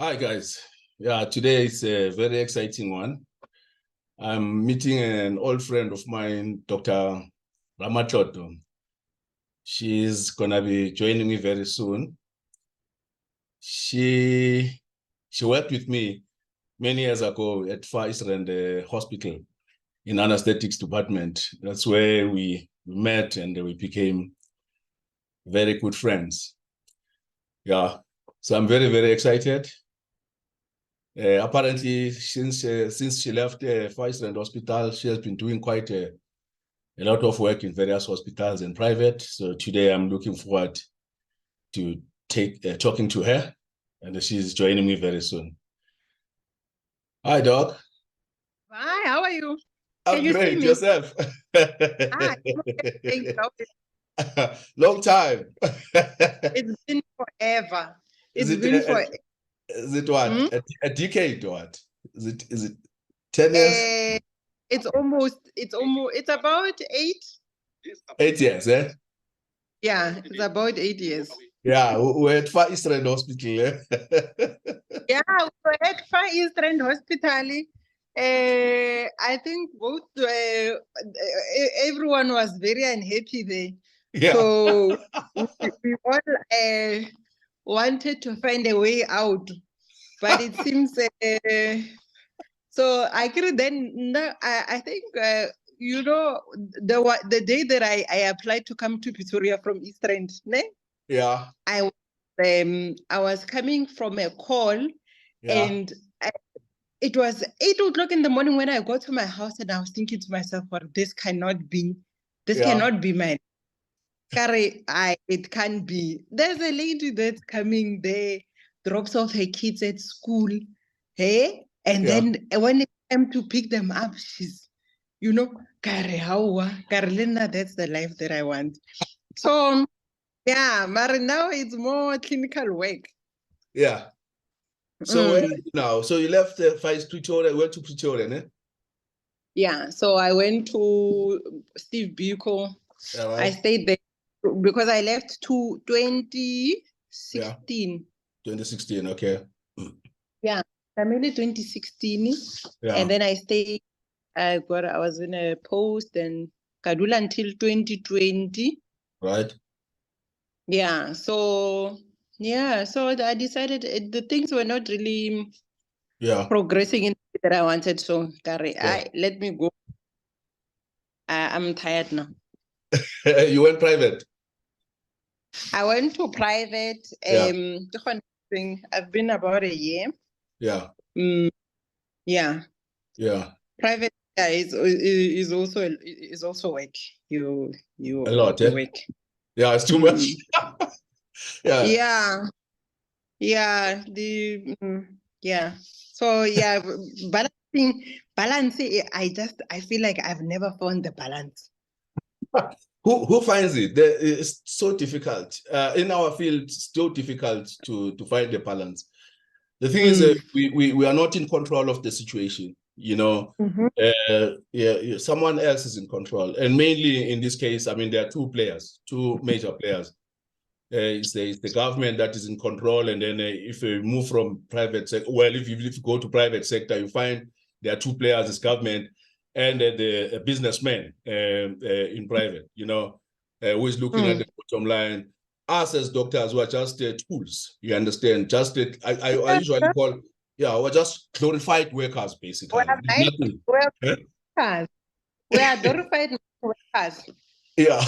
Hi, guys. Yeah, today is a very exciting one. I'm meeting an old friend of mine, Dr. Ramatoto. She's going to be joining me very soon. She worked with me many years ago at Far Eastern Hospital in anesthetics department. That's where we met and we became very good friends. Yeah, so I'm very, very excited. Apparently, since she left Far Eastern Hospital, she has been doing quite a lot of work in various hospitals and private. So today I'm looking forward to talking to her, and she's joining me very soon. Hi, Doc. Hi, how are you? I'm Can you see great. me? Yourself? Hi. Thanks. Long time. It's been forever. Is It's been for is it what? Hmm? A decade or what? Is it 10 years? It's about 8. 8 years, eh? Yeah, it's about 8 years. Yeah, we're at Far Eastern Hospital. Eh? Yeah, we were at Far Eastern Hospital. I think both everyone was very unhappy there. Yeah. So we all wanted to find a way out, but it seems so. I agree. Then no, I think the day that I applied to come to Pretoria from Eastern, ne? Yeah. I was coming from a call, Yeah. and it was 8 o'clock in the morning when I got to my house, and I was thinking to myself, "Well, this cannot be my it can't be. There's a lady that's coming there, drops off her kids at school, hey, and then when it came to pick them up, she's, Karelina, that's the life that I want." So yeah, Mari, now it's more clinical work. Yeah. So where are you now? So you left Pretoria, went to Pretoria, ne? Yeah, so I went to Steve Biko. Right. I stayed there because I left to 2016. 2016, okay. Yeah, Family 2016. Yeah. And then I stayed, I was in a post and Kadula until 2020. Right. Yeah, so I decided the things were not really progressing in the way that I wanted. So, let me go. I'm tired now. You went private? I went to private. I've been about a year. Yeah. Yeah. Yeah. Private is also work. You a lot, work. Yeah, it's too much. Yeah. So yeah, balancing. I feel like I've never found the balance. Who finds it? It's so difficult. In our field, it's so difficult to find the balance. The thing is, we are not in control of the situation. Someone else is in control, and mainly in this case, I mean, there are two major players. It's the government that is in control, and then if you move from private sector, if you go to private sector, you find there are two players: it's government and the businessman in private. Who is looking at the bottom line. Us as doctors, we are just tools. You understand? Just I usually call we're just glorified workers, basically. We are glorified workers. Yeah,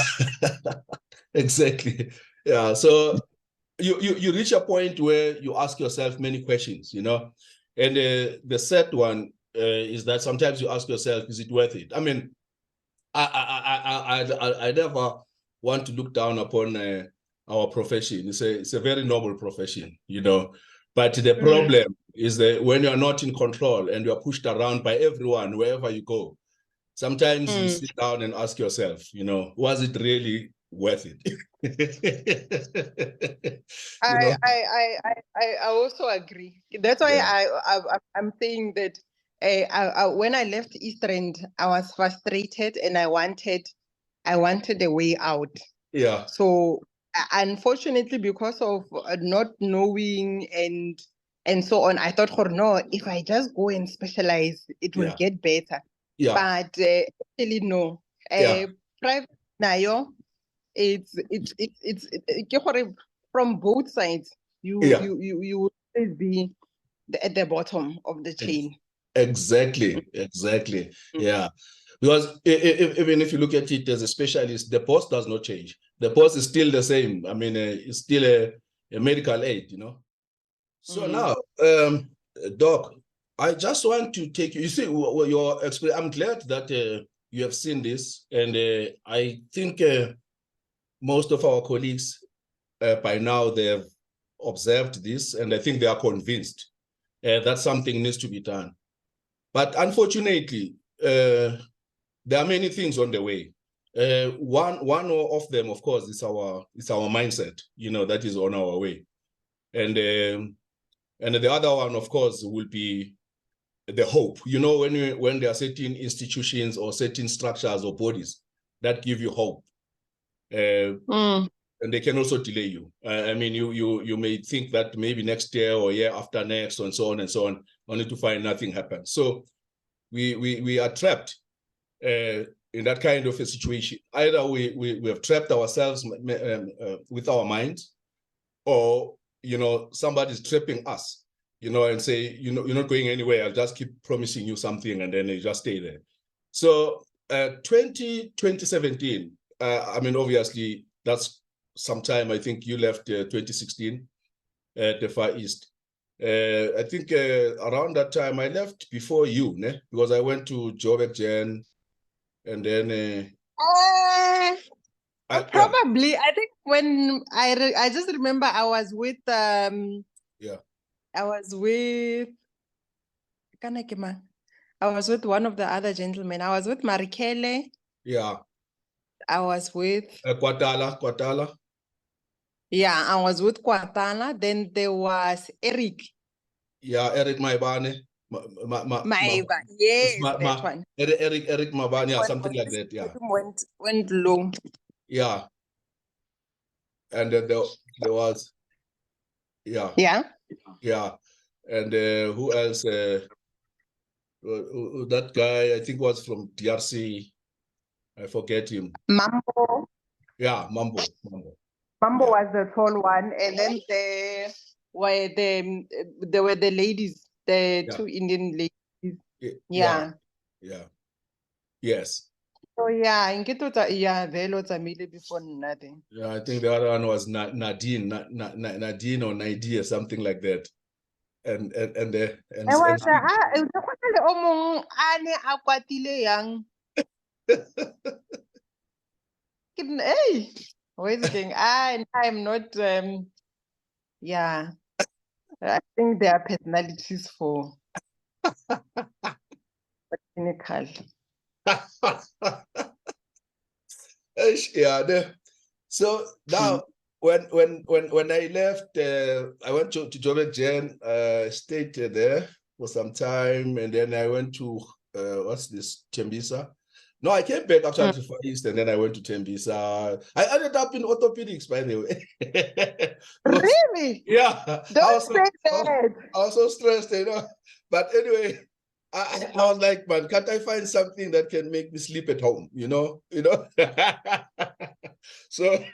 exactly. Yeah, so you reach a point where you ask yourself many questions, and the third one is that sometimes you ask yourself, is it worth it? I mean, I never want to look down upon our profession. It's a very noble profession, but the problem is that when you're not in control and you're pushed around by everyone wherever you go, sometimes you sit down and ask yourself, was it really worth it? I also agree. That's why I'm saying that when I left Eastern, I was frustrated and I wanted a way out. Yeah. So unfortunately, because of not knowing and and so on. I thought, no, if I just go and specialize, it will get better. Yeah. But actually, no. Private nayo, it's from both sides. You will always be at the bottom of the chain. Exactly. Yeah. Because even if you look at it as a specialist, the post does not change. The post is still the same. I mean, it's still a medical aid, you know. So now, Doc, I just want to take you see your experience. I'm glad that you have seen this, and I think most of our colleagues by now they have observed this, and I think they are convinced that something needs to be done. But unfortunately, there are many things on the way. One of them, of course, is our mindset. You know, that is on our way, and the other one, of course, will be the hope. You know, when there are certain institutions or certain structures or bodies that give you hope, and they can also delay you. I mean, you may think that maybe next year or year after next, and so on, only to find nothing happens. So we are trapped in that kind of a situation. Either we have trapped ourselves with our minds, or somebody's trapping us, and say, you're not going anywhere. I'll just keep promising you something, and then you just stay there. So 2017, I mean, obviously that's sometime. I think you left 2016 at the Far East. I think around that time I left before you, because I went to Joburg Gen, and then probably I think when I just remember I was with I was with one of the other gentlemen. I was with Marikele. Yeah. I was with Kwatala. Yeah, I was with Kwatala. Then there was Eric. Yeah, Eric Maibane. Yes, that one. Eric Mabane, yeah, something like that. Yeah. Went low. Yeah. And then there was. Yeah. Yeah. Yeah. And who else? That guy, I think, was from DRC. I forget him. Mambo. Yeah, Mambo was the tall one, and then there were the ladies, the two Indian ladies. Yeah. Yes. So they lots of media before nothing. Yeah, I think the other one was Nadine or Nadia, something like that. And hey, where's it going? I'm not I think there are personalities for clinical. Yeah. So now when I left, I went to Joburg Gen, stayed there for some time, and then I went to what's this, Tembisa. No, I came back actually to Far East, and then I went to Tembisa. I ended up in orthopedics, by the way. Really? Yeah. Don't say that. I was so stressed, But anyway, I was like, man, can't I find something that can make me sleep at home? So,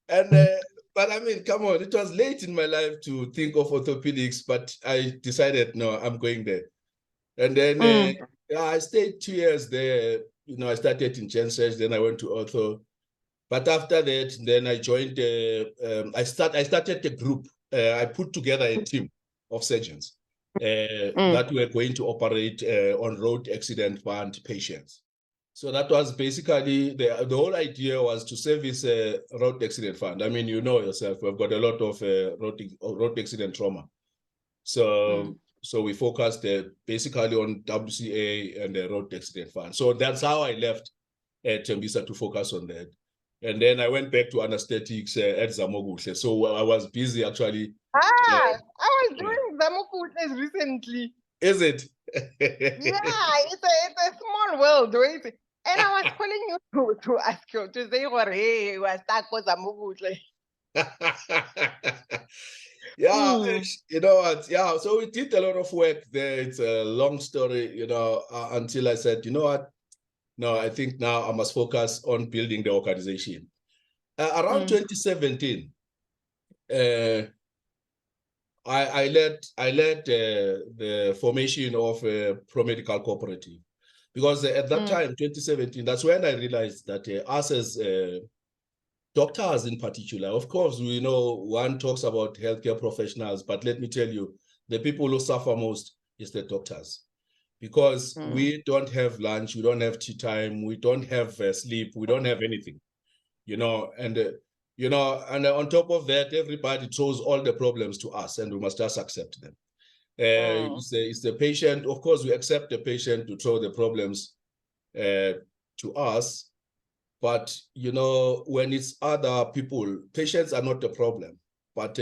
and but I mean, come on, it was late in my life to think of orthopedics, but I decided, no, I'm going there. And then I stayed 2 years there. I started in Gen Surg, then I went to ortho. But after that, then I joined. I started a group. I put together a team of surgeons that were going to operate on road accident fund patients. So that was basically the whole idea was to service a road accident fund. I mean, you know yourself, we've got a lot of road accident trauma. So we focused basically on WCA and the road accident fund. So that's how I left Tembisa to focus on that. And then I went back to anesthetics at Zamoguhle. So I was busy actually. I was doing Zamoguhle recently. Is it? Yeah, it's a small world, right? And I was calling you to ask you to say, hey, we are stuck with Zamoguhle. Yeah, you know what? Yeah, so we did a lot of work there. It's a long story, you know, until I said, you know what? No, I think now I must focus on building the organization. Around 2017, I led the formation of a pro-medical cooperative, because at that time, 2017, that's when I realized that us as doctors in particular, of course, we know one talks about healthcare professionals, but let me tell you, the people who suffer most is the doctors, because we don't have lunch, we don't have tea time, we don't have sleep, we don't have anything, you know, and you know, and on top of that, everybody throws all the problems to us, and we must just accept them. It's the patient. Of course, we accept the patient to throw the problems to us, but you know, when it's other people, patients are not the problem. But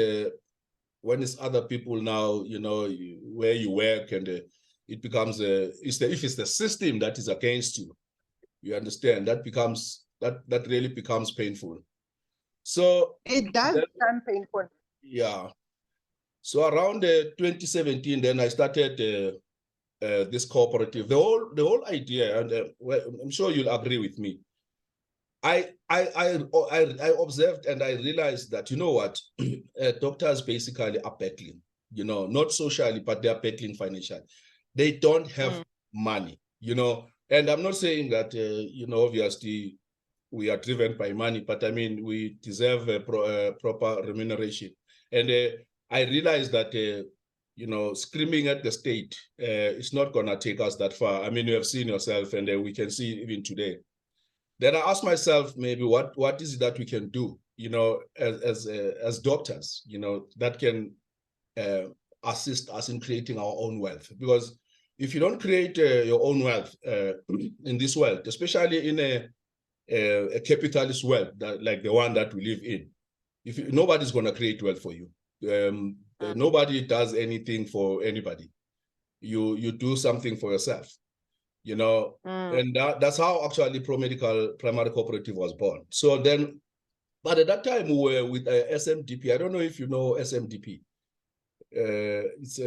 when it's other people now, you know, where you work, and it becomes if it's the system that is against you, you understand, that really becomes painful. So it does become painful. Yeah. So around 2017, then I started this cooperative. The whole idea, and well, I'm sure you'll agree with me. I observed and I realized that, you know what, doctors basically are battling, you know, not socially, but they are battling financially. They don't have money, you know, and I'm not saying that, you know, obviously we are driven by money, but I mean, we deserve a proper remuneration. And I realized that, you know, screaming at the state, it's not going to take us that far. I mean, you have seen yourself, and we can see even today. Then I asked myself, maybe what is it that we can do, you know, as doctors, you know, that can assist us in creating our own wealth. Because if you don't create your own wealth in this world, especially in a capitalist world like the one that we live in, nobody's going to create wealth for you. Nobody does anything for anybody. You do something for yourself, you know. And that's how actually pro-medical primary cooperative was born. So then, but at that time we were with SMDP. I don't know if you know SMDP. It's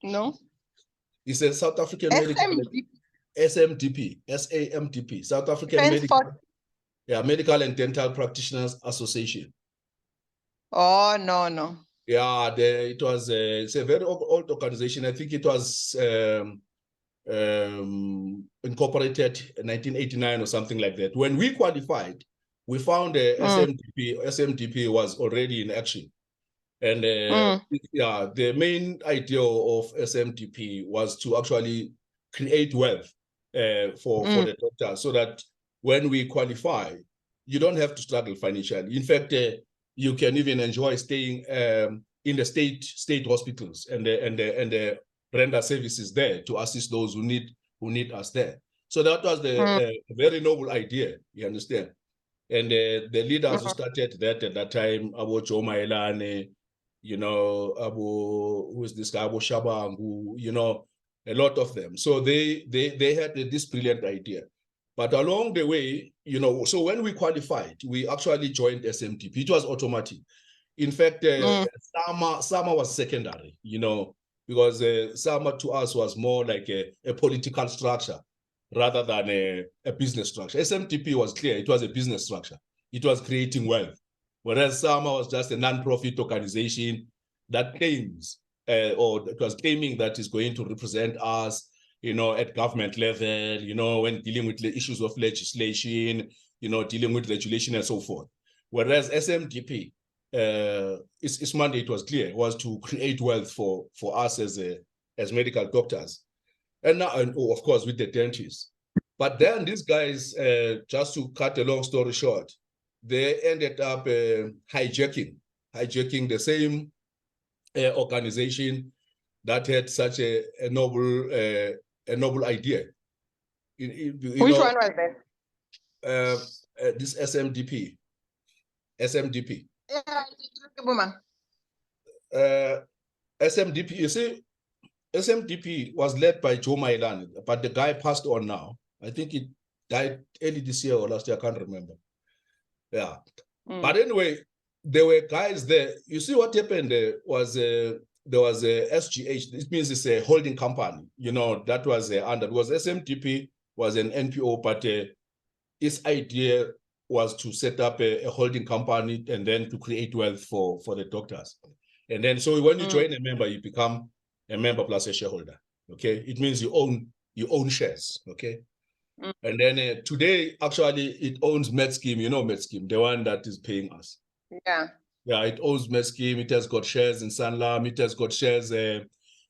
no. It's a South African medical SMDP, SAMDP, South African Medical and Dental Practitioners Association. Oh, no. Yeah, it's a very old organization. I think it was incorporated in 1989 or something like that. When we qualified, we found SMDP was already in action. And yeah, the main idea of SMDP was to actually create wealth for the doctor, so that when we qualify, you don't have to struggle financially. In fact, you can even enjoy staying in the state hospitals and render services there to assist those who need us there. So that was the very noble idea, you understand. And the leaders who started that at that time, Abu Joe Maelane, you know, who's this guy, Abu Shabangu, you know, a lot of them. So they had this brilliant idea. But along the way, you know, so when we qualified, we actually joined SMDP. It was automatic. In fact, SAMA was secondary, you know, because SAMA to us was more like a political structure rather than a business structure. SMDP was clear. It was a business structure. It was creating wealth. Whereas SAMA was just a non-profit organization that claims, or it was claiming that is going to represent us, you know, at government level, you know, when dealing with the issues of legislation, you know, dealing with regulation and so forth. Whereas SMDP, its mandate was clear. It was to create wealth for us as medical doctors. And now, and of course, with the dentists. But then these guys, just to cut a long story short, they ended up hijacking the same organization that had such a noble idea. Which one was that? This SMDP. SMDP, you see, SMDP was led by Joe Maelane, but the guy passed on now. I think he died early this year or last year, I can't remember. Yeah. But anyway, there were guys there. You see what happened there was there was a SGH. This means it's a holding company. That was under, because SMTP was an NPO, but its idea was to set up a holding company and then to create wealth for the doctors. And then so when you join a member, you become a member plus a shareholder. Okay, it means you own shares. Okay. And then today, actually, it owns MedScheme. MedScheme, the one that is paying us. Yeah. Yeah, it owns MedScheme. It has got shares in Sanlam. It has got shares in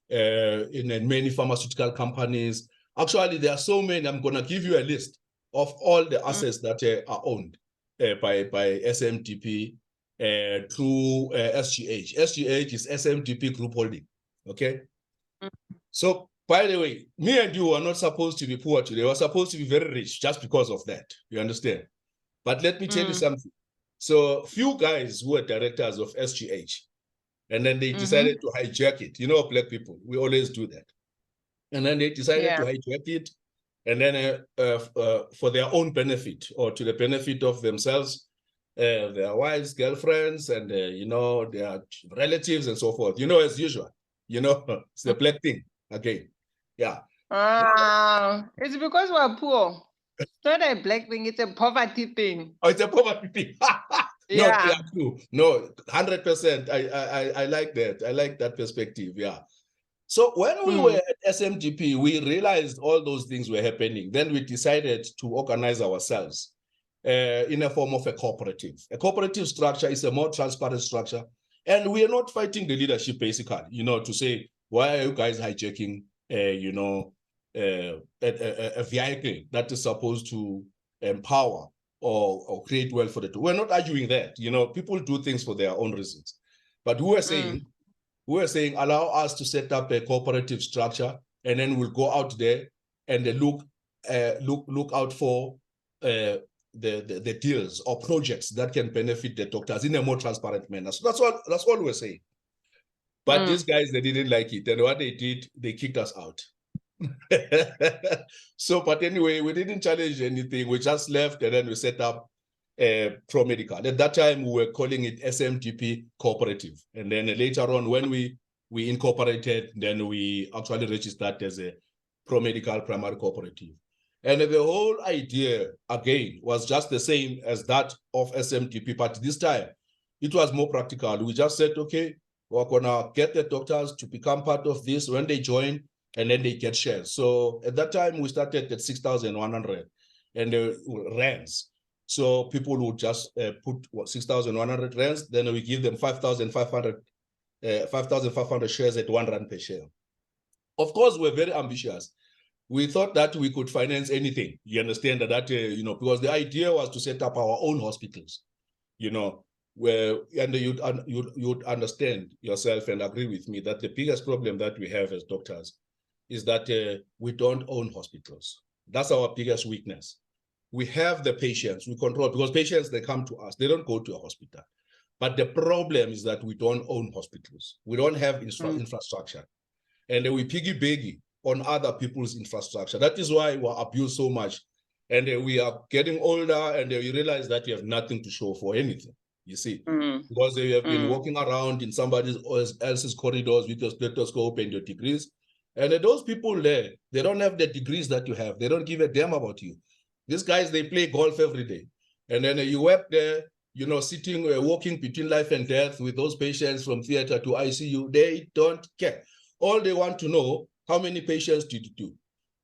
many pharmaceutical companies. Actually, there are so many. I'm going to give you a list of all the assets that are owned by SMTP through SGH. SGH is SMTP Group Holding. Okay. So, by the way, me and you are not supposed to be poor today. We're supposed to be very rich just because of that. You understand? But let me tell you something. So, few guys who were directors of SGH, and then they decided to hijack it. Black people, we always do that. And then they decided to hijack it, and then for their own benefit or to the benefit of themselves, their wives, girlfriends, and their relatives and so forth. As usual. It's the black thing again. Yeah. It's because we're poor. It's not a black thing, it's a poverty thing. Oh, it's a poverty thing. Yeah, true. No, 100%. I like that. I like that perspective. Yeah. So when we were at SMTP, we realized all those things were happening. Then we decided to organize ourselves in a form of a cooperative. A cooperative structure is a more transparent structure. And we are not fighting the leadership, basically, to say, why are you guys hijacking, a vehicle that is supposed to empower or create wealth for the two. We're not arguing that. People do things for their own reasons. But we were saying, allow us to set up a cooperative structure, and then we'll go out there and look out for the deals or projects that can benefit the doctors in a more transparent manner. So that's all we're saying. But these guys, they didn't like it. And what they did, they kicked us out. So, but anyway, we didn't challenge anything. We just left, and then we set up ProMedical. At that time, we were calling it SMTP Cooperative. And then later on, when we incorporated, then we actually registered as a ProMedical Primary Cooperative. And the whole idea, again, was just the same as that of SMTP, but this time, it was more practical. We just said, okay, we're going to get the doctors to become part of this when they join, and then they get shares. So at that time, we started at 6,100 rands. So people would just put 6,100 rands, then we give them 5,500 shares at 1 rand per share. Of course, we're very ambitious. We thought that we could finance anything. You understand that, because the idea was to set up our own hospitals, where, and you'd understand yourself and agree with me that the biggest problem that we have as doctors is that we don't own hospitals. That's our biggest weakness. We have the patients, we control, because patients, they come to us, they don't go to a hospital. But the problem is that we don't own hospitals. We don't have infrastructure. And we piggyback on other people's infrastructure. That is why we're abused so much. And we are getting older, and we realize that you have nothing to show for anything, you see. Because you have been walking around in somebody else's corridors with your stethoscope and your degrees. And those people there, they don't have the degrees that you have. They don't give a damn about you. These guys, they play golf every day. And then you work there, sitting, walking between life and death with those patients from theater to ICU. They don't care. All they want to know, how many patients did you do?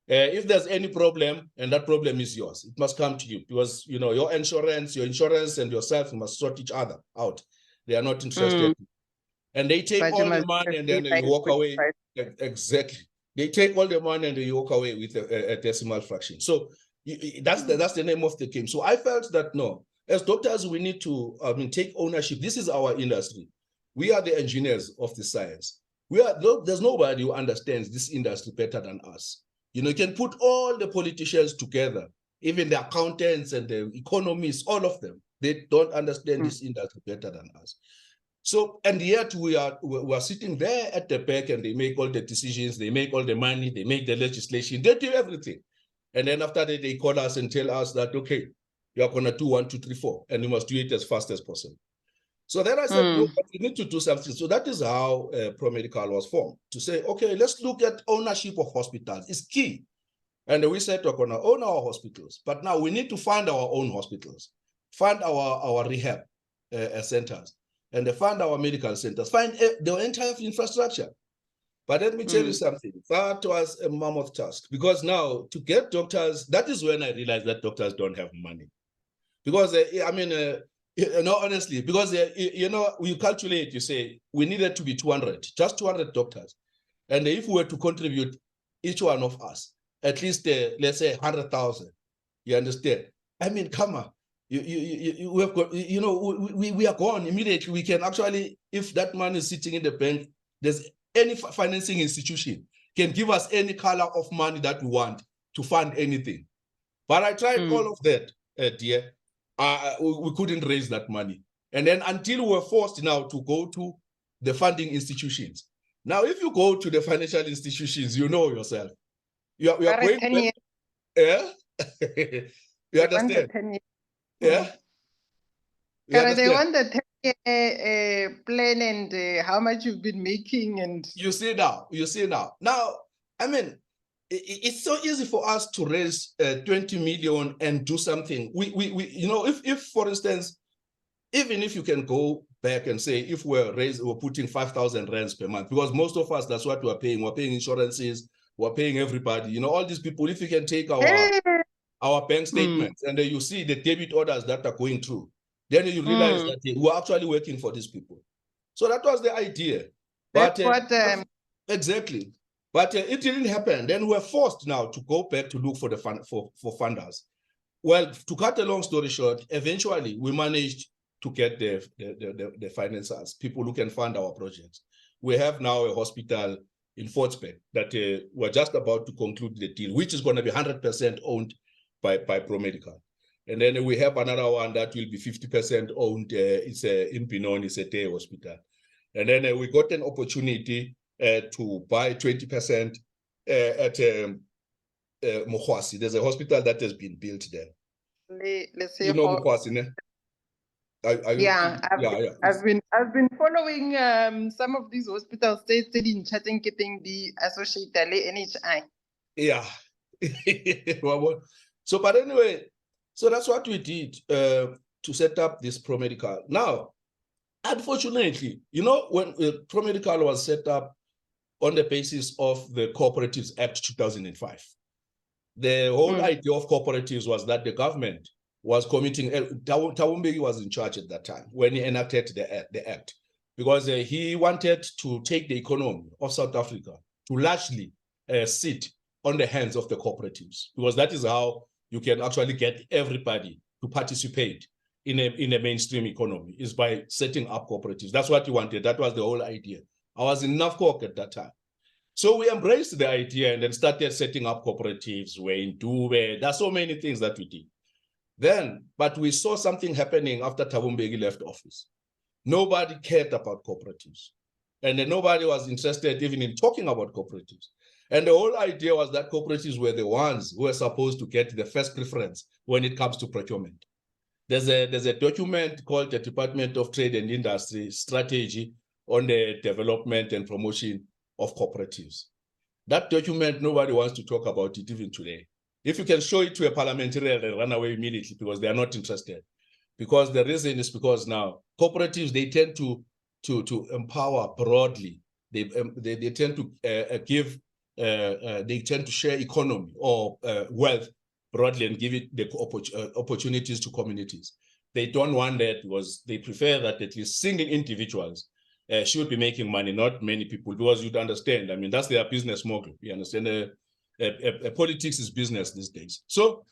If there's any problem, and that problem is yours, it must come to you, because, your insurance and yourself must sort each other out. They are not interested. And they take all the money, and then you walk away. Exactly. They take all the money and you walk away with a decimal fraction. So that's the name of the game. So I felt that, no, as doctors, we need to take ownership. This is our industry. We are the engineers of the science. There's nobody who understands this industry better than us. You can put all the politicians together, even the accountants and the economists, all of them. They don't understand this industry better than us. So, and yet we are sitting there at the back, and they make all the decisions, they make all the money, they make the legislation, they do everything. And then after that, they call us and tell us that, okay, you are going to do 1, 2, 3, 4, and you must do it as fast as possible. So then I said, no, but we need to do something. So that is how ProMedical was formed, to say, okay, let's look at ownership of hospitals. It's key. And we said we're going to own our hospitals, but now we need to fund our own hospitals, fund our rehab centers, and fund our medical centers, find the entire infrastructure. But let me tell you something, that was a mammoth task, because now to get doctors, that is when I realized that doctors don't have money. Because, honestly, because, you calculate, you say, we needed to be 200, just 200 doctors. And if we were to contribute, each one of us, at least, let's say 100,000, you understand? I mean, come on, we have got, we are gone immediately. We can actually, if that money is sitting in the bank, there's any financing institution can give us any color of money that we want to fund anything. But I tried all of that, dear. We couldn't raise that money. And then until we were forced now to go to the funding institutions. Now, if you go to the financial institutions, you know yourself. You are going 10 years. Yeah? You understand? 10 years. Yeah? They want the 10-year plan and how much you've been making. And you see now. Now, I mean, it's so easy for us to raise 20 million and do something. We if for instance, even if you can go back and say, if we're putting 5,000 rands per month, because most of us, that's what we're paying. We're paying insurances, we're paying everybody. All these people, if you can take our bank statements and then you see the debit orders that are going through, then you realize that we're actually working for these people. So that was the idea. But exactly. But it didn't happen. Then we're forced now to go back to look for the for funders. Well, to cut a long story short, eventually we managed to get the financiers, people who can fund our projects. We have now a hospital in Fortsburg that we're just about to conclude the deal, which is going to be 100% owned by ProMedical. And then we have another one that will be 50% owned. It's in Benoni, it's a day hospital. And then we got an opportunity to buy 20% at Mokwasi. There's a hospital that has been built there. Let's say, Mokwasi, ne? I've been following some of these hospitals stated in chatting getting the associated NHI. Yeah. So, but anyway, so that's what we did to set up this ProMedical. Now, unfortunately, when ProMedical was set up on the basis of the Cooperatives Act 2005, the whole idea of cooperatives was that the government was committing, Thabo Mbeki was in charge at that time when he enacted the act, because he wanted to take the economy of South Africa to largely sit on the hands of the cooperatives, because that is how you can actually get everybody to participate in a mainstream economy, is by setting up cooperatives. That's what he wanted. That was the whole idea. I was in NAFCOC at that time. So we embraced the idea and then started setting up cooperatives. We're in Dube. There's so many things that we did. Then, but we saw something happening after Thabo Mbeki left office. Nobody cared about cooperatives. And then nobody was interested even in talking about cooperatives. And the whole idea was that cooperatives were the ones who were supposed to get the first preference when it comes to procurement. There's a document called the Department of Trade and Industry Strategy on the Development and Promotion of Cooperatives. That document, nobody wants to talk about it even today. If you can show it to a parliamentarian, they run away immediately because they are not interested. Because the reason is because now cooperatives, they tend to empower broadly. They tend to they tend to share economy or wealth broadly and give it the opportunities to communities. They don't want that because they prefer that at least single individuals should be making money, not many people, because you'd understand. I mean, that's their business model. You understand? Politics is business these days. So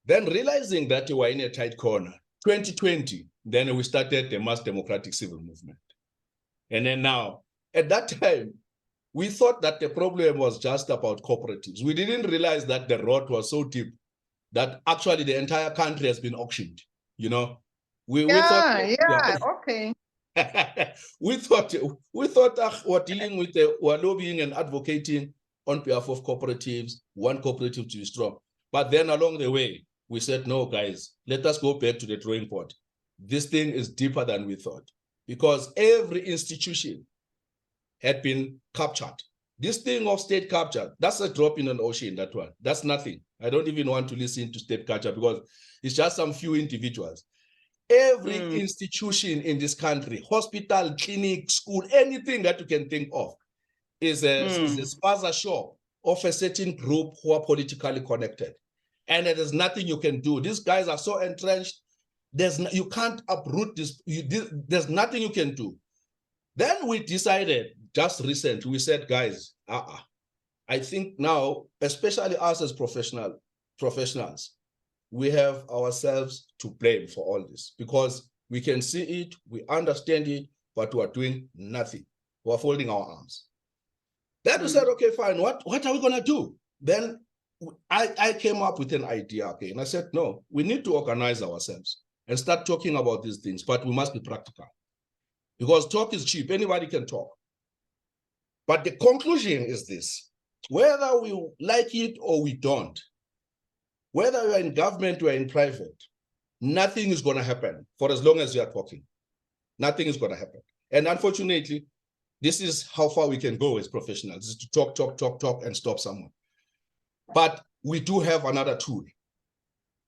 then realizing that we were in a tight corner, 2020, then we started the mass democratic civil movement. And then now, at that time, we thought that the problem was just about cooperatives. We didn't realize that the rot was so deep that actually the entire country has been auctioned. We thought, okay. we thought we're dealing with we're lobbying and advocating on behalf of cooperatives, one cooperative to be strong. But then along the way, we said, no, guys, let us go back to the drawing board. this thing is deeper than we thought, because every institution had been captured. This thing of state capture, that's a drop in an ocean, that one. That's nothing. I don't even want to listen to state capture because it's just some few individuals. Every institution in this country, hospital, clinic, school, anything that you can think of is a sponsor shop of a certain group who are politically connected. And there's nothing you can do. These guys are so entrenched. You can't uproot this. There's nothing you can do. Then we decided, just recently, we said, guys, I think now, especially us as professionals, we have ourselves to blame for all this, because we can see it, we understand it, but we are doing nothing. We are folding our arms. Then we said, okay, fine, what are we going to do? Then I came up with an idea, okay, and I said, no, we need to organize ourselves and start talking about these things, but we must be practical. Because talk is cheap, anybody can talk. But the conclusion is this: whether we like it or we don't, whether we are in government or in private, nothing is going to happen for as long as we are talking. Nothing is going to happen. And unfortunately, this is how far we can go as professionals, is to talk, and stop someone. But we do have another tool.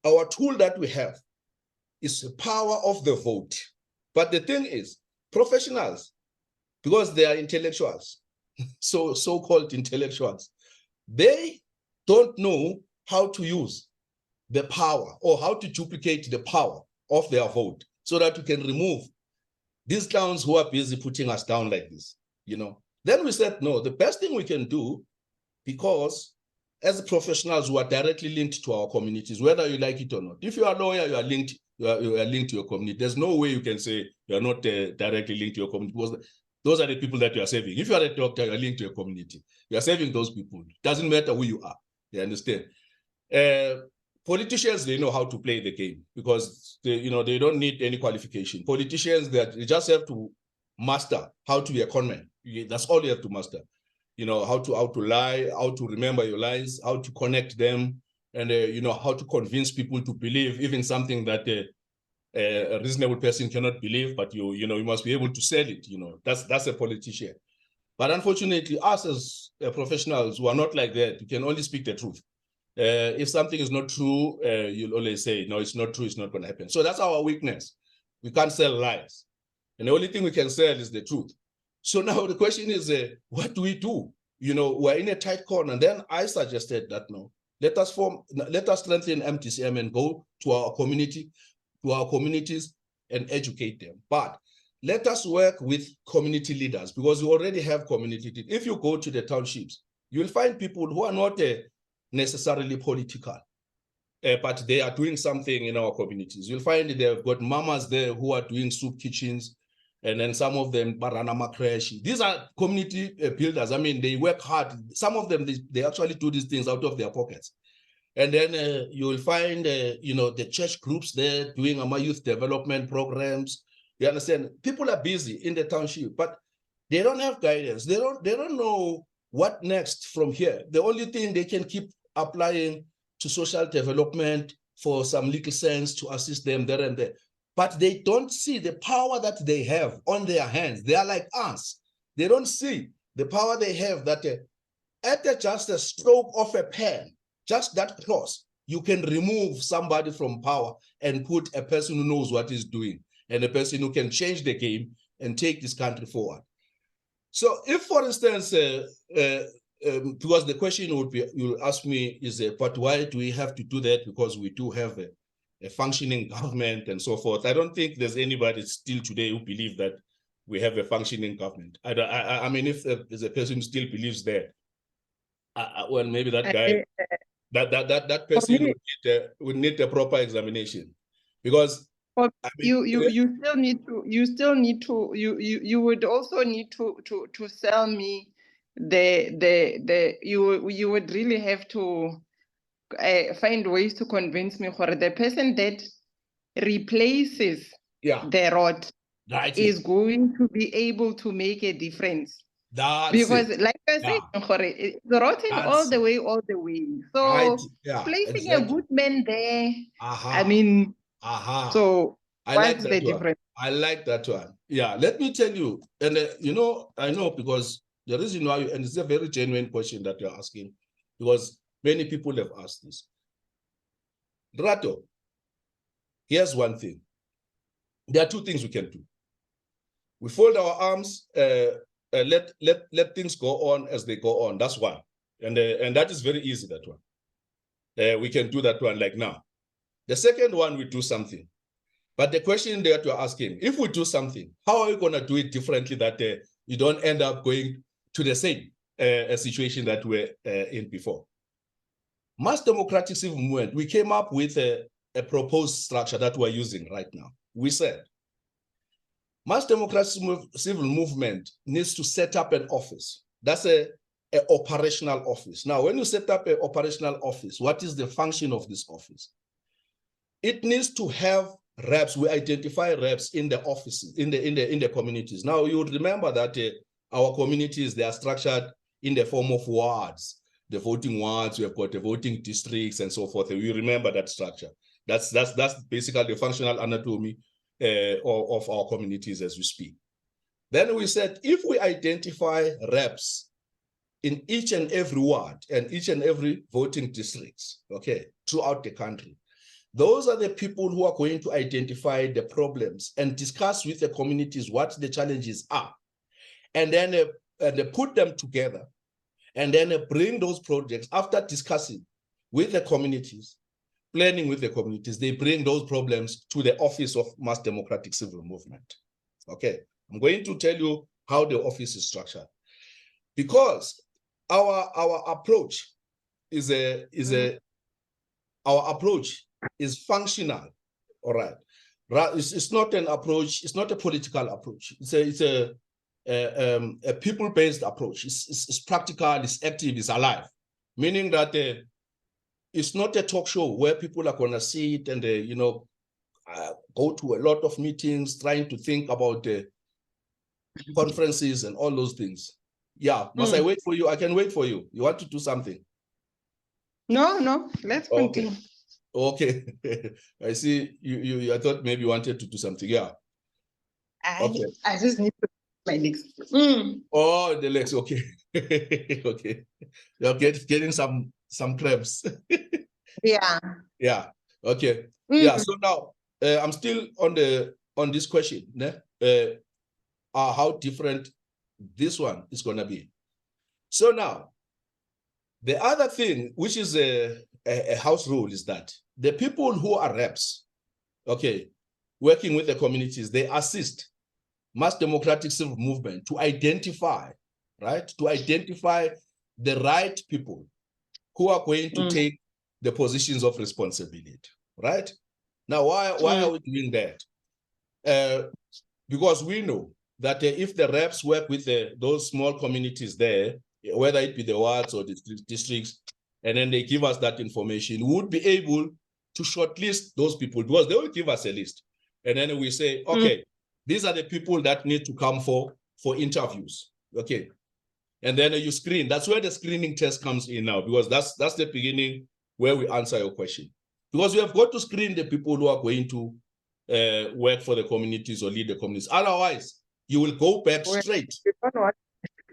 Our tool that we have is the power of the vote. But the thing is, professionals, because they are intellectuals, so-called intellectuals, they don't know how to use the power or how to duplicate the power of their vote so that we can remove these clowns who are busy putting us down like this, you know. Then we said, no, the best thing we can do, because as professionals who are directly linked to our communities, whether you like it or not, if you are a lawyer, you are linked to your community. There's no way you can say you are not directly linked to your community, because those are the people that you are saving. If you are a doctor, you are linked to your community. You are saving those people. It doesn't matter who you are. You understand? Politicians, they know how to play the game, because they don't need any qualification. Politicians, they just have to master how to be a conman. That's all you have to master. You know, how to lie, how to remember your lies, how to connect them, and how to convince people to believe even something that a reasonable person cannot believe, but you must be able to sell it. That's a politician. But unfortunately, us as professionals who are not like that, you can only speak the truth. If something is not true, you'll always say, no, it's not true, it's not going to happen. So that's our weakness. We can't sell lies. And the only thing we can sell is the truth. So now the question is, what do we do? We're in a tight corner. And then I suggested that, no, let us strengthen MDCM and go to our community, to our communities, and educate them. But let us work with community leaders, because we already have community leaders. If you go to the townships, you'll find people who are not necessarily political, but they are doing something in our communities. You'll find they've got mamas there who are doing soup kitchens, and then some of them Baranama Crash. These are community builders. I mean, they work hard. Some of them, they actually do these things out of their pockets. And then you will find, the church groups there doing youth development programs. You understand? People are busy in the township, but they don't have guidance. They don't know what next from here. The only thing they can keep applying to social development for some little sense to assist them there and there. But they don't see the power that they have on their hands. They are like us. They don't see the power they have, that at just a stroke of a pen, just that close, you can remove somebody from power and put a person who knows what he's doing, and a person who can change the game and take this country forward. So if, for instance, because the question you'll ask me is, but why do we have to do that? Because we do have a functioning government and so forth. I don't think there's anybody still today who believes that we have a functioning government. I mean, if there's a person who still believes that, well, maybe that guy, that person would need a proper examination, because I mean, you would also need to sell me you would really have to find ways to convince me for the person that replaces the rod is going to be able to make a difference. Because like I said, it's rotten all the way. So placing a good man there, I mean, so I like that one. I like that one. Yeah, let me tell you, and I know because the reason why, and it's a very genuine question that you're asking, because many people have asked this. Rato, here's one thing. There are two things we can do. We fold our arms, let things go on as they go on. That's one. And that is very easy, that one. We can do that one like now. The second one, we do something. But the question that you're asking, if we do something, how are we going to do it differently that you don't end up going to the same situation that we're in before? Mass Democratic Civil Movement, we came up with a proposed structure that we're using right now. We said, Mass Democratic Civil Movement needs to set up an office. That's an operational office. Now, when you set up an operational office, what is the function of this office? It needs to have reps. We identify reps in the offices, in the communities. Now, you would remember that our communities, they are structured in the form of wards. The voting wards, we have got the voting districts and so forth. We remember that structure. That's basically the functional anatomy of our communities as we speak. Then we said, if we identify reps in each and every ward and each and every voting districts, okay, throughout the country, those are the people who are going to identify the problems and discuss with the communities what the challenges are, and then they put them together, and then bring those projects after discussing with the communities, planning with the communities. They bring those problems to the Office of Mass Democratic Civil Movement. Okay, I'm going to tell you how the office is structured, because our approach is functional. All right, it's not an approach. It's not a political approach. It's a people-based approach. It's practical. It's active. It's alive. Meaning that it's not a talk show where people are going to sit and go to a lot of meetings trying to think about the conferences and all those things. Yeah, must I wait for you? I can wait for you. You want to do something? No, let's continue. Okay. I see you I thought maybe you wanted to do something. Yeah. I just need to my legs. Oh, the legs. Okay. Okay. You're getting some cramps. Yeah. Yeah. Okay. Yeah. So now I'm still on this question. How different this one is going to be. So now, the other thing, which is a house rule, is that the people who are reps, okay, working with the communities, they assist Mass Democratic Civil Movement to identify, right? To identify the right people who are going to take the positions of responsibility, right? Now, why are we doing that? Because we know that if the reps work with those small communities there, whether it be the wards or the districts, and then they give us that information, we would be able to shortlist those people, because they will give us a list. And then we say, okay, these are the people that need to come for interviews, okay? And then you screen. That's where the screening test comes in now, because that's the beginning where we answer your question. Because we have got to screen the people who are going to work for the communities or lead the communities. Otherwise, you will go back straight.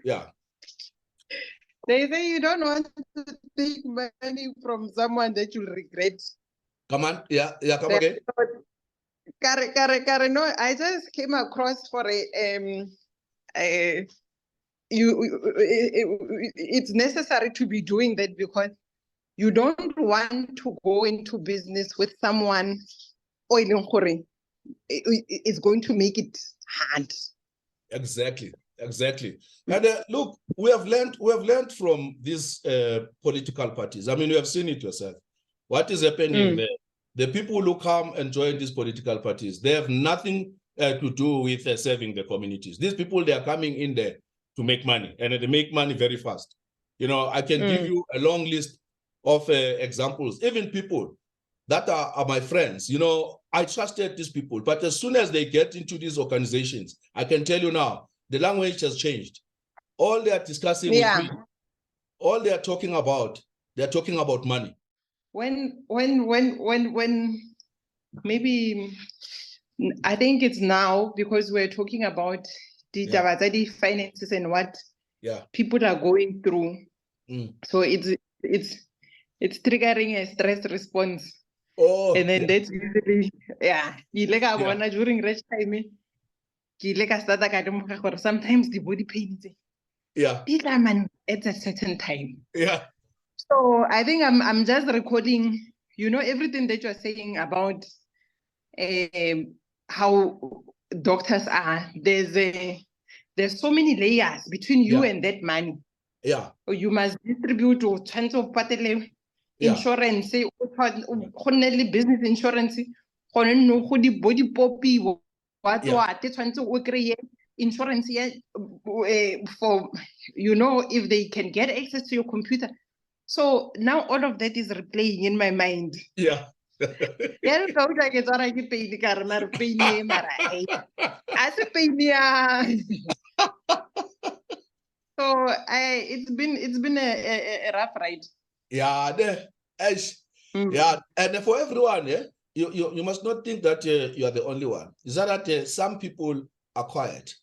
Yeah. They say you don't want to take money from someone that you'll regret. Come on. Yeah, come again. Kare, no, I just came across for it's necessary to be doing that, because you don't want to go into business with someone is going to make it hard. Exactly. And look, we have learned from these political parties. I mean, you have seen it yourself. What is happening there? The people who come and join these political parties, they have nothing to do with serving the communities. These people, they are coming in there to make money, and they make money very fast. I can give you a long list of examples, even people that are my friends. I trusted these people, but as soon as they get into these organizations, I can tell you now, the language has changed. All they are discussing with me, all they are talking about, they're talking about money. When maybe I think it's now because we're talking about the finances and what people are going through. So it's triggering a stress response. Oh, and then that's usually during rest time. Sometimes the body pains. At a certain time. Yeah. So I think I'm just recording, everything that you're saying about how doctors are. There's so many layers between you and that money. Yeah. You must distribute to chance of insurance, business insurance, body poppy, insurance for if they can get access to your computer. So now all of that is replaying in my mind. Yeah. Yeah, so like it's already paid karena pain mara. As a pain So it's been a rough ride. Yeah, yeah, and for everyone, you must not think that you are the only one. Is that some people are quiet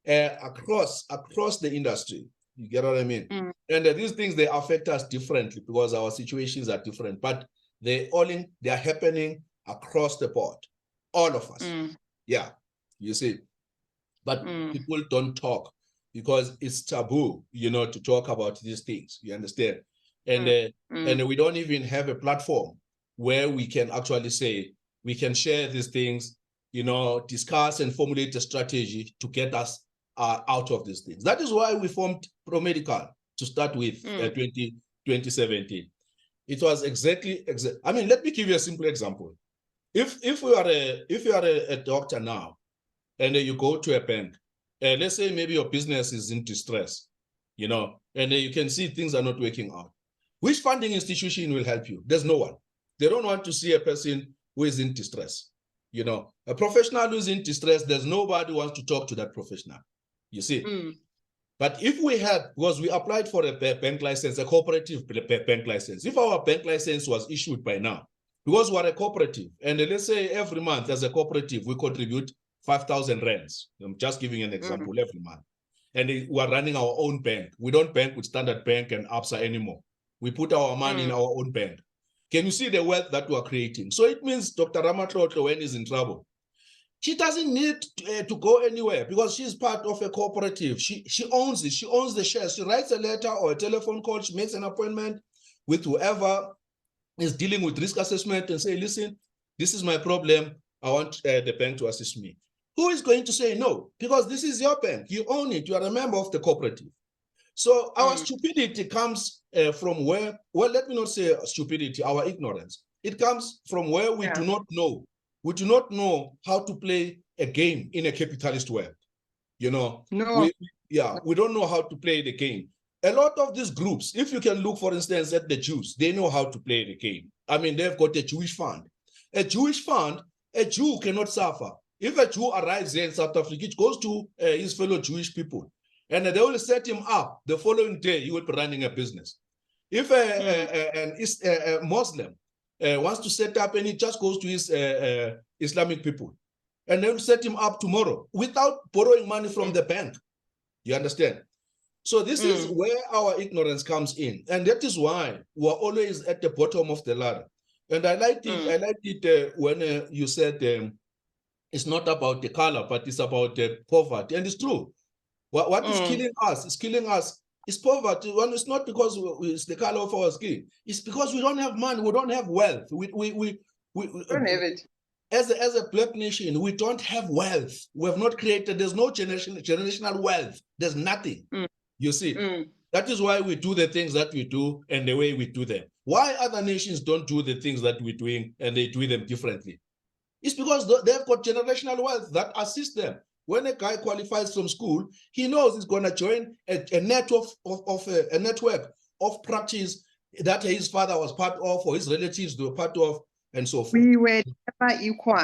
across the industry? You get what I mean? And these things, they affect us differently because our situations are different, but they are happening across the board, all of us. Yeah, you see, but people don't talk because it's taboo, to talk about these things. You understand? And we don't even have a platform where we can actually say, we can share these things, discuss and formulate a strategy to get us out of these things. That is why we formed ProMedical to start with 2017. It was exactly. I mean, let me give you a simple example. If you are a doctor now, and you go to a bank, let's say maybe your business is in distress, and you can see things are not working out. Which funding institution will help you? There's no one. They don't want to see a person who is in distress. A professional who is in distress, there's nobody who wants to talk to that professional. You see? But if we had, because we applied for a bank license, a cooperative bank license, if our bank license was issued by now, because we're a cooperative, and let's say every month as a cooperative, we contribute 5,000 rands. I'm just giving an example every month. And we're running our own bank. We don't bank with Standard Bank and ABSA anymore. We put our money in our own bank. Can you see the wealth that we're creating? So it means Dr. Ramatlotlo, when he's in trouble, she doesn't need to go anywhere because she's part of a cooperative. She owns it. She owns the shares. She writes a letter or a telephone call. She makes an appointment with whoever is dealing with risk assessment and say, listen, this is my problem. I want the bank to assist me. Who is going to say no? Because this is your bank. You own it. You are a member of the cooperative. So our stupidity comes from where, well, let me not say stupidity, our ignorance. It comes from where we do not know. We do not know how to play a game in a capitalist world. We don't know how to play the game. A lot of these groups, if you can look, for instance, at the Jews, they know how to play the game. I mean, they've got a Jewish fund. A Jewish fund, a Jew cannot suffer. If a Jew arrives here in South Africa, it goes to his fellow Jewish people, and they will set him up. The following day, he will be running a business. If a Muslim wants to set up, and he just goes to his Islamic people, and they will set him up tomorrow without borrowing money from the bank. You understand? So this is where our ignorance comes in, and that is why we're always at the bottom of the ladder. And I liked it. I liked it when you said it's not about the color, but it's about poverty, and it's true. What is killing us? Is killing us is poverty. Well, it's not because it's the color of our skin. It's because we don't have money. We don't have wealth. We don't have it. As a black nation, we don't have wealth. We have not created. There's no generational wealth. There's nothing. You see, that is why we do the things that we do and the way we do them. Why other nations don't do the things that we're doing and they do them differently? It's because they've got generational wealth that assists them. When a guy qualifies from school, he knows he's going to join a network of practice that his father was part of or his relatives were part of, and so forth. We were never equal.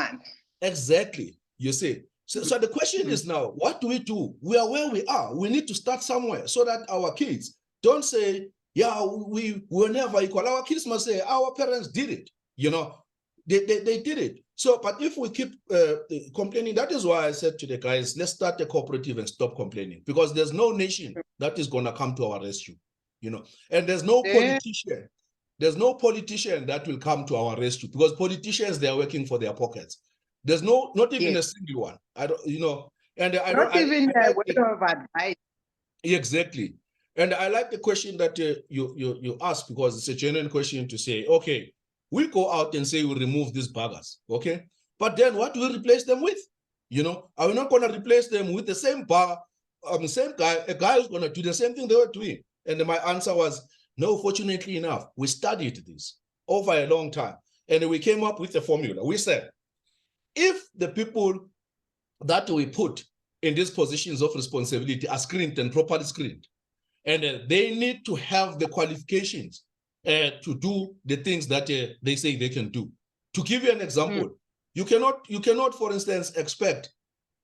Exactly. You see. So the question is now, what do? We are where we are. We need to start somewhere so that our kids don't say, yeah, we were never equal. Our kids must say, our parents did it. They did it. So, but if we keep complaining, that is why I said to the guys, let's start a cooperative and stop complaining, because there's no nation that is going to come to our rescue, you know, and there's no politician. There's no politician that will come to our rescue, because politicians, they are working for their pockets. There's not even a single one. I don't, you know, and I don't even a word of advice. Exactly. And I like the question that you asked, because it's a genuine question to say, okay, we go out and say we remove these buggers, okay? But then what do we replace them with? You know, are we not going to replace them with the same bugger, same guy, a guy who's going to do the same thing they were doing? And my answer was, no, fortunately enough, we studied this over a long time. And we came up with a formula. We said, if the people that we put in these positions of responsibility are screened and properly screened, and they need to have the qualifications to do the things that they say they can do. To give you an example, you cannot, for instance, expect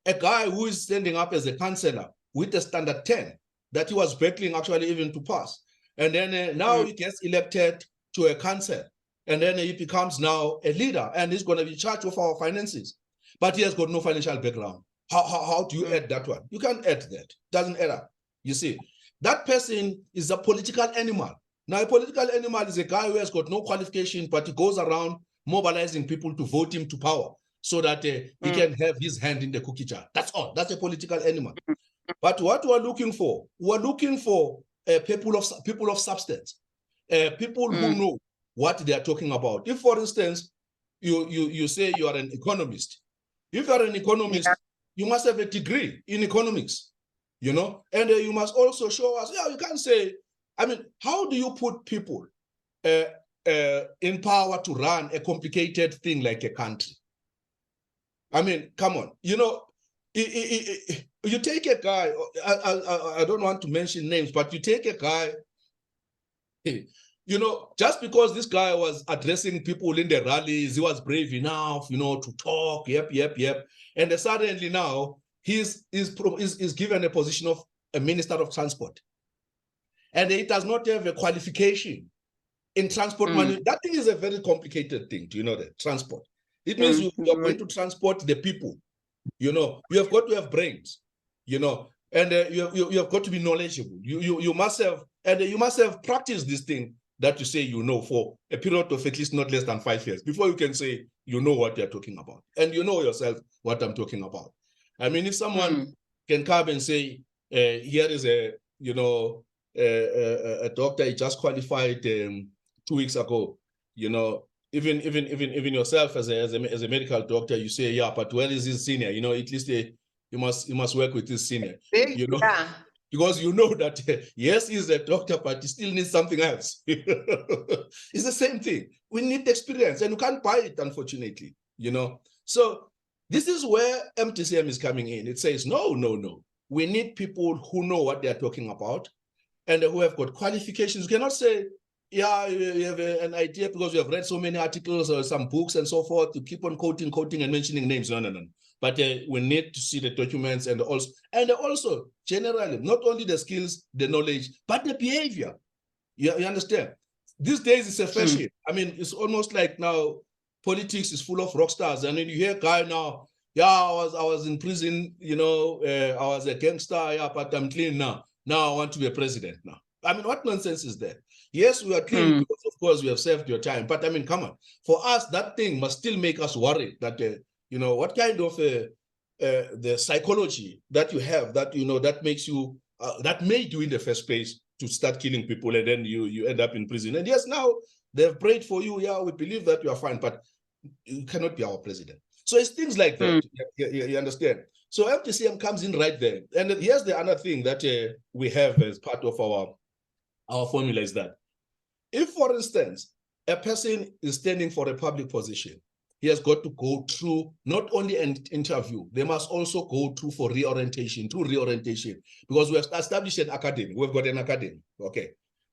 a guy who is standing up as a councillor with a standard 10 that he was battling actually even to pass. And then now he gets elected to a council, and then he becomes now a leader, and he's going to be charged with our finances. But he has got no financial background. How do you add that one? You can't add that. Doesn't add up. You see, that person is a political animal. Now, a political animal is a guy who has got no qualification, but he goes around mobilizing people to vote him to power so that he can have his hand in the cookie jar. That's all. That's a political animal. But what we're looking for people of substance, people who know what they are talking about. If, for instance, you say you are an economist. If you are an economist, you must have a degree in economics, you know, and you must also show us, you can't say, I mean, how do you put people in power to run a complicated thing like a country? I mean, come on, you know, you take a guy, I don't want to mention names, but you take a guy, you know, just because this guy was addressing people in the rallies, he was brave enough, you know, to talk, yep. And suddenly now he's given a position of a minister of transport. And he does not have a qualification in transport. That thing is a very complicated thing, do you know that? Transport. It means you're going to transport the people, you know, you have got to have brains, you know, and you have got to be knowledgeable. You must have practiced this thing that you say you know for a period of at least not less than 5 years before you can say you know what you're talking about. And you know yourself what I'm talking about. I mean, if someone can come and say, here is a doctor, he just qualified 2 weeks ago, you know, even yourself as a medical doctor, you say, yeah, but where is his senior? You know, at least you must work with his senior, you know. Because you know that, yes, he's a doctor, but he still needs something else. It's the same thing. We need experience, and you can't buy it, unfortunately, you know. So this is where MDCM is coming in. It says, no. We need people who know what they're talking about and who have got qualifications. You cannot say, yeah, you have an idea because you have read so many articles or some books and so forth to keep on quoting and mentioning names. No. But we need to see the documents and also generally, not only the skills, the knowledge, but the behavior. You understand? These days it's a fashion. I mean, it's almost like now politics is full of rock stars. And then you hear a guy now, yeah, I was in prison, you know, I was a gangster, yeah, but I'm clean now. Now I want to be a president now. I mean, what nonsense is that? Yes, we are clean because, of course, we have served your time. But I mean, come on. For us, that thing must still make us worried that, you know, what kind of the psychology that you have that, you know, that makes you, that made you in the first place to start killing people, and then you end up in prison. And yes, now they've prayed for you. Yeah, we believe that you are fine, but you cannot be our president. So it's things like that. You understand? So MDCM comes in right there. And here's the other thing that we have as part of our formula is that if, for instance, a person is standing for a public position, he has got to go through not only an interview, they must also go through reorientation, because we have established an academy. We've got an academy, okay?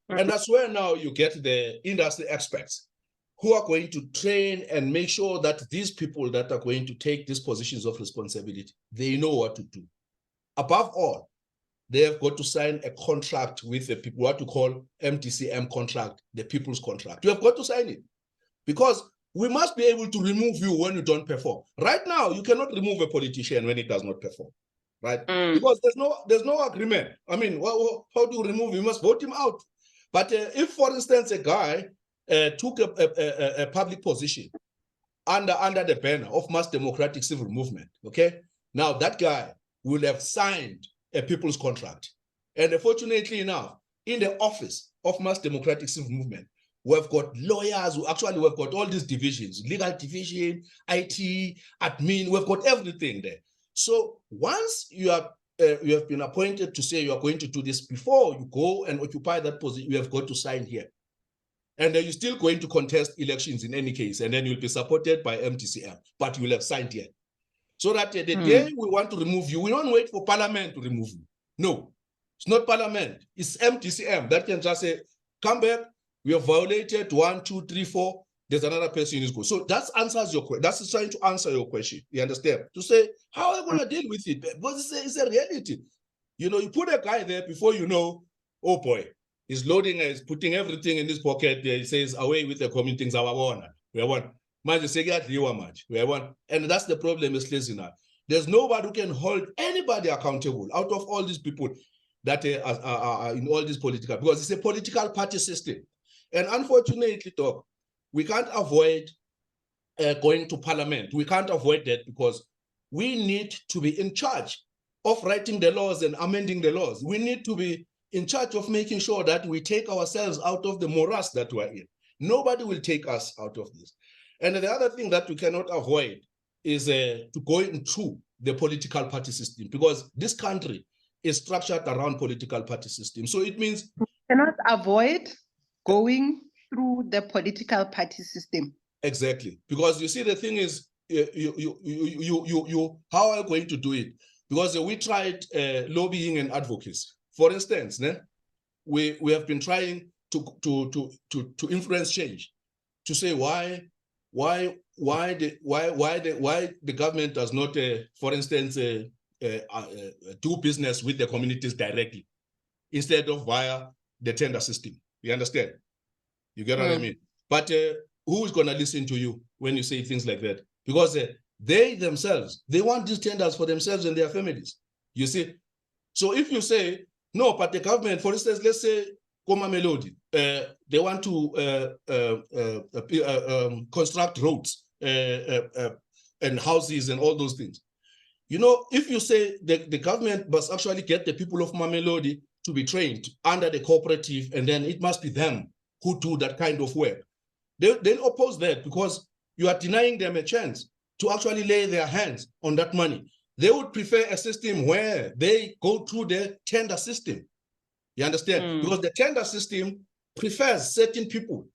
And that's where now you get the industry experts who are going to train and make sure that these people that are going to take these positions of responsibility, they know what to do. Above all, they have got to sign a contract with the people, what you call MDCM contract, the people's contract. You have got to sign it, because we must be able to remove you when you don't perform. Right now, you cannot remove a politician when he does not perform, right? Because there's no agreement. I mean, how do you remove him? You must vote him out. But if, for instance, a guy took a public position under the banner of mass democratic civil movement, okay? Now that guy will have signed a people's contract. And fortunately enough, in the office of mass democratic civil movement, we've got lawyers who actually we've got all these divisions, legal division, IT, admin, we've got everything there. So once you have been appointed to say you are going to do this, before you go and occupy that position, you have got to sign here. And then you're still going to contest elections in any case, and then you'll be supported by MDCM, but you'll have signed here. So that the day we want to remove you, we don't wait for Parliament to remove you. No, it's not Parliament, it's MDCM that can just say, come back, we have violated 1, 2, 3, 4, there's another person in this group. So that answers your question. That's trying to answer your question. You understand? To say, how are we going to deal with it? Because it's a reality. You know, you put a guy there before you know, oh boy, he's loading, he's putting everything in his pocket. He says, away with the community things, we want. And that's the problem is listening. There's nobody who can hold anybody accountable out of all these people that are in all these political, because it's a political party system. And unfortunately, Doc, we can't avoid going to Parliament. We can't avoid that because we need to be in charge of writing the laws and amending the laws. We need to be in charge of making sure that we take ourselves out of the morass that we're in. Nobody will take us out of this. And the other thing that we cannot avoid is to go into the political party system, because this country is structured around political party system. So it means we cannot avoid going through the political party system. Exactly, because you see, the thing is, how are you going to do it? Because we tried lobbying and advocacy. For instance, we have been trying to influence change, to say why the government does not, for instance, do business with the communities directly instead of via the tender system. You understand? You get what I mean? But who is going to listen to you when you say things like that? Because they themselves, they want these tenders for themselves and their families. You see? So if you say, no, but the government, for instance, let's say Koma Melody, they want to construct roads and houses and all those things. You know, if you say the government must actually get the people of Mamelodi to be trained under the cooperative, and then it must be them who do that kind of work, they'll oppose that, because you are denying them a chance to actually lay their hands on that money. They would prefer a system where they go through the tender system. You understand? Because the tender system prefers certain people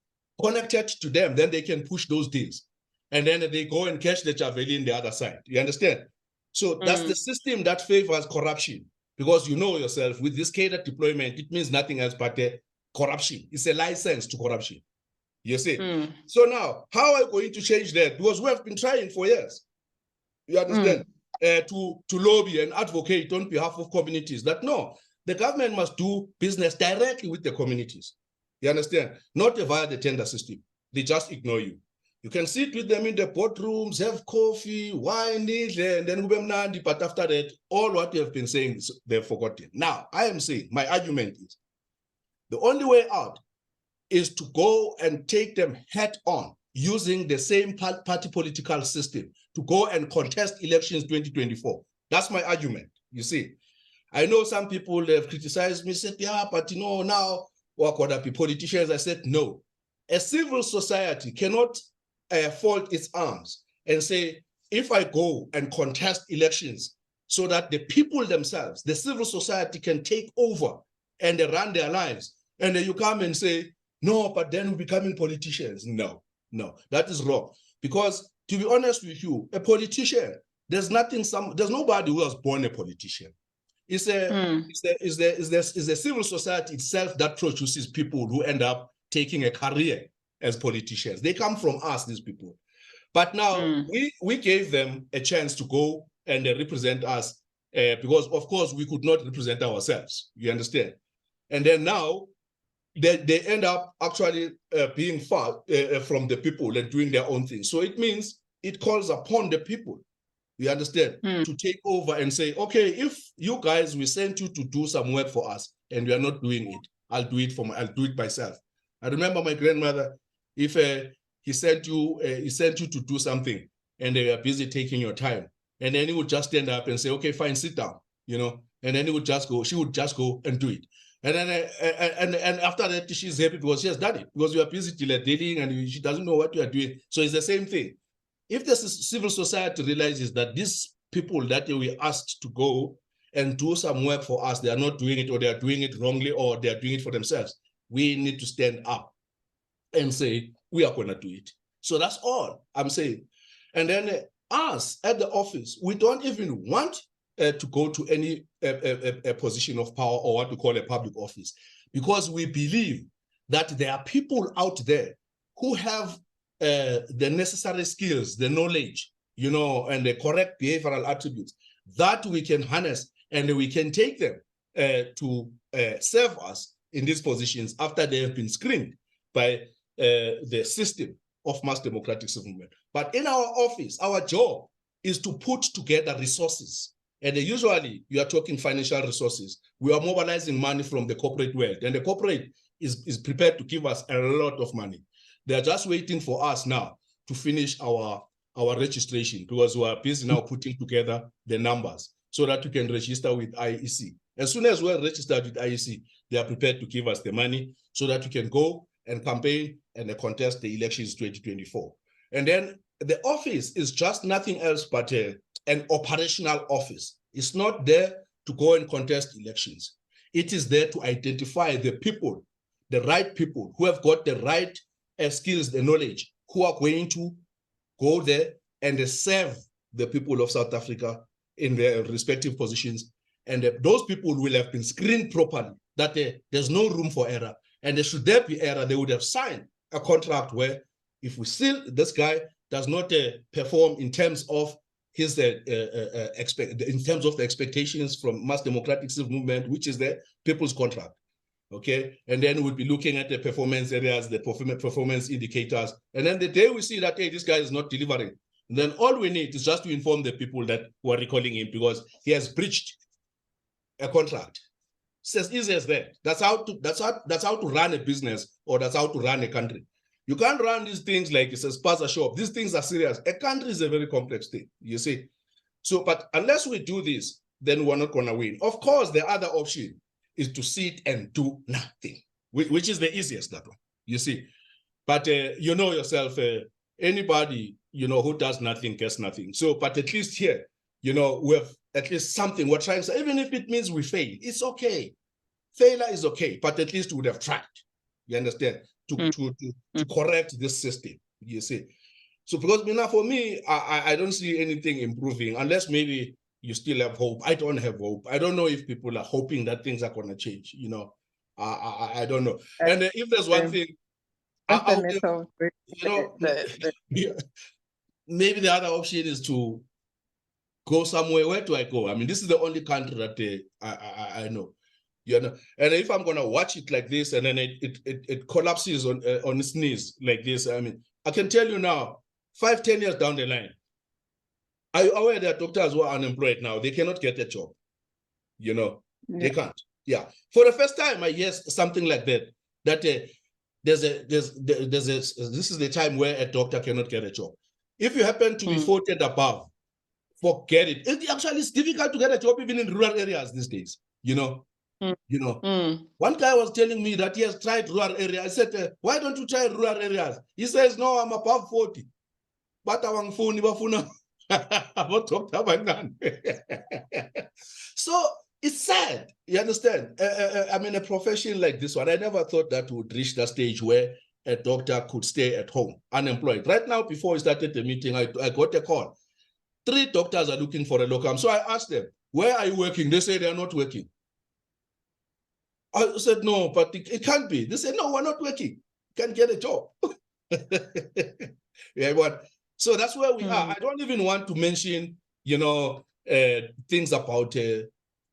connected to them, then they can push those deals. And then they go and catch the javelin the other side. You understand? So that's the system that favors corruption. Because you know yourself, with this cadre deployment, it means nothing else but corruption. It's a license to corruption. You see? So now, how are we going to change that? Because we have been trying for years. You understand? To lobby and advocate on behalf of communities that no, the government must do business directly with the communities. You understand? Not via the tender system. They just ignore you. You can sit with them in the boardrooms, have coffee, wine, and then but after that, all what you have been saying, they've forgotten. Now, I am saying, my argument is, the only way out is to go and take them head on, using the same party political system to go and contest elections 2024. That's my argument, you see. I know some people have criticized me, said, yeah, but you know, now, what could that be politicians? I said, no. A civil society cannot fold its arms and say, if I go and contest elections so that the people themselves, the civil society, can take over and they run their lives, and then you come and say, no, but then we're becoming politicians. No, that is wrong. Because to be honest with you, a politician, there's nobody who was born a politician. It's a civil society itself that produces people who end up taking a career as politicians. They come from us, these people. But now we gave them a chance to go and represent us because, of course, we could not represent ourselves. You understand? And then now, they end up actually being far from the people and doing their own thing. So it means it calls upon the people, you understand, to take over and say, okay, if you guys, we sent you to do some work for us and we are not doing it, I'll do it myself. I remember my grandmother, if he sent you to do something and they were busy taking your time, and then he would just stand up and say, okay, fine, sit down, and then she would just go and do it. And then and after that, she's happy because she has done it, because you are busy dealing and she doesn't know what you are doing. So it's the same thing. If the civil society realizes that these people that we asked to go and do some work for us, they are not doing it, or they are doing it wrongly, or they are doing it for themselves, we need to stand up and say, we are going to do it. So that's all I'm saying. And then us at the office, we don't even want to go to any a position of power, or what we call a public office, because we believe that there are people out there who have the necessary skills, the knowledge, and the correct behavioral attributes that we can harness, and we can take them to serve us in these positions after they have been screened by the system of mass democratic movement. But in our office, our job is to put together resources. And usually you are talking financial resources. We are mobilizing money from the corporate world, and the corporate is prepared to give us a lot of money. They are just waiting for us now to finish our registration, because we are busy now putting together the numbers so that we can register with IEC. As soon as we're registered with IEC, they are prepared to give us the money so that we can go and campaign and contest the elections 2024. And then the office is just nothing else but an operational office. It's not there to go and contest elections. It is there to identify the people, the right people who have got the right skills, the knowledge, who are going to go there and serve the people of South Africa in their respective positions. And those people will have been screened properly, that there's no room for error. And should there be error, they would have signed a contract where, if we still, this guy does not perform in terms of his in terms of the expectations from mass democratic movement, which is the people's contract. Okay, and then we'll be looking at the performance areas, the performance indicators, and then the day we see that, hey, this guy is not delivering, then all we need is just to inform the people that who are recalling him, because he has breached a contract. It's as easy as that. That's how to run a business, or that's how to run a country. You can't run these things like it's a spaza shop. These things are serious. A country is a very complex thing, you see. So, but unless we do this, then we're not going to win. Of course, the other option is to sit and do nothing, which is the easiest, that one, you see. But you know yourself, anybody, who does nothing gets nothing. So, but at least here, we have at least something we're trying to, even if it means we fail, it's okay. Failure is okay, but at least we would have tried, you understand, to correct this system, you see. So, because for me, I don't see anything improving, unless maybe you still have hope. I don't have hope. I don't know if people are hoping that things are going to change, I don't know. And if there's one thing, maybe the other option is to go somewhere. Where do I go? I mean, this is the only country that I know. And if I'm going to watch it like this, and then it collapses on its knees like this, I mean, I can tell you now, 5-10 years down the line, are you aware that doctors who are unemployed now, they cannot get a job? They can't. Yeah. For the first time, I hear something like that. That this is the time where a doctor cannot get a job. If you happen to be voted above, forget it. It actually is difficult to get a job even in rural areas these days. One guy was telling me that he has tried rural areas. I said, why don't you try rural areas? He says, no, I'm above 40. But I'm so it's sad, you understand? I mean, a profession like this one, I never thought that would reach that stage where a doctor could stay at home unemployed. Right now, before we started the meeting, I got a call. 3 doctors are looking for a locum. So I asked them, where are you working? They say they are not working. I said, no, but it can't be. They said, no, we're not working. Can't get a job. Yeah, but so that's where we are. I don't even want to mention, things about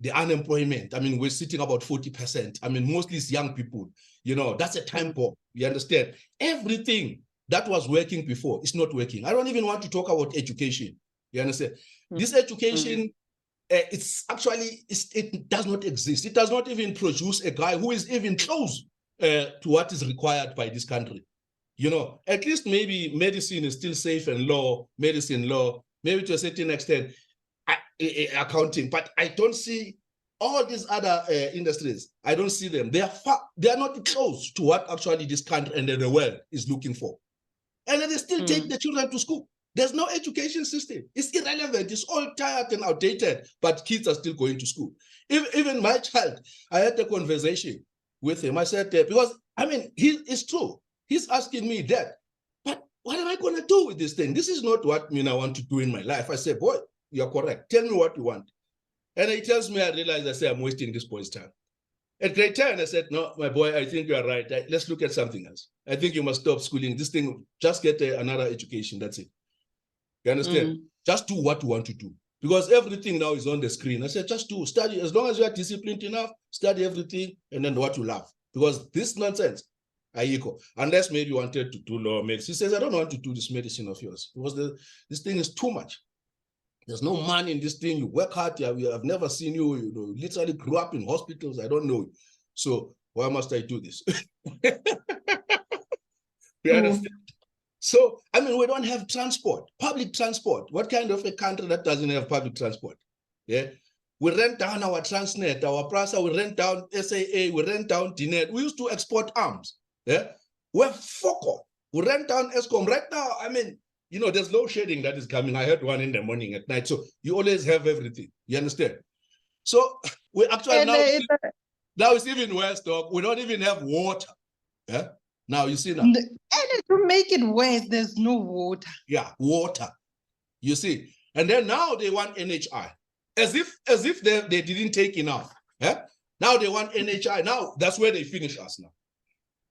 the unemployment. I mean, we're sitting about 40%. I mean, mostly it's young people. You know, that's a time bomb. You understand? Everything that was working before is not working. I don't even want to talk about education. You understand? This education, it's actually, it does not exist. It does not even produce a guy who is even close to what is required by this country. You know, at least maybe medicine is still safe and law, medicine, law, maybe to a certain extent, accounting, but I don't see all these other industries. I don't see them. They are not close to what actually this country and the world is looking for. And then they still take the children to school. There's no education system. It's irrelevant. It's all tired and outdated, but kids are still going to school. Even my child, I had a conversation with him. I said, because, I mean, it's true. He's asking me that, but what am I going to do with this thing? This is not what I want to do in my life. I said, boy, you're correct. Tell me what you want. And he tells me, I realize, I say, I'm wasting this boy's time. At grade 10, I said, no, my boy, I think you're right. Let's look at something else. I think you must stop schooling. This thing, just get another education. That's it. You understand? Just do what you want to do. Because everything now is on the screen. I said, just do, study. As long as you are disciplined enough, study everything, and then what you love. Because this nonsense, unless maybe you wanted to do law, medicine. He says, I don't want to do this medicine of yours. Because this thing is too much. There's no money in this thing. You work hard. I've never seen you. You know, literally grew up in hospitals. I don't know you. So why must I do this? You understand? So, I mean, we don't have transport, public transport. What kind of a country that doesn't have public transport? Yeah. We rent down our Transnet, our Prasa, we rent down SAA, we rent down DNet. We used to export arms. Yeah. We're focal. We rent down ESCOM. Right now, I mean, you know, there's load shedding that is coming. I heard one in the morning, at night. So you always have everything. You understand? So we actually now it's even worse, dog. We don't even have water. Yeah. Now you see now. And to make it worse, there's no water. Yeah, water. You see. And then now they want NHI. As if they didn't take enough. Yeah? Now they want NHI. Now that's where they finish us now.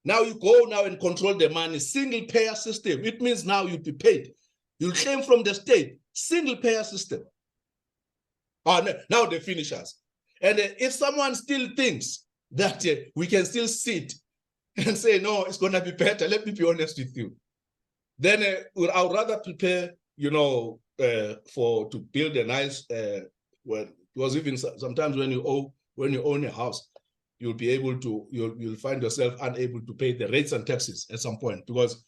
Now you go now and control the money, single payer system. It means now you'll be paid. You'll claim from the state, single payer system. Oh, now they finish us. And if someone still thinks that we can still sit and say, no, it's going to be better, let me be honest with you. Then I would rather prepare, you know, to build a nice, well, because even sometimes when you own a house, you'll be able to, you'll find yourself unable to pay the rates and taxes at some point. Because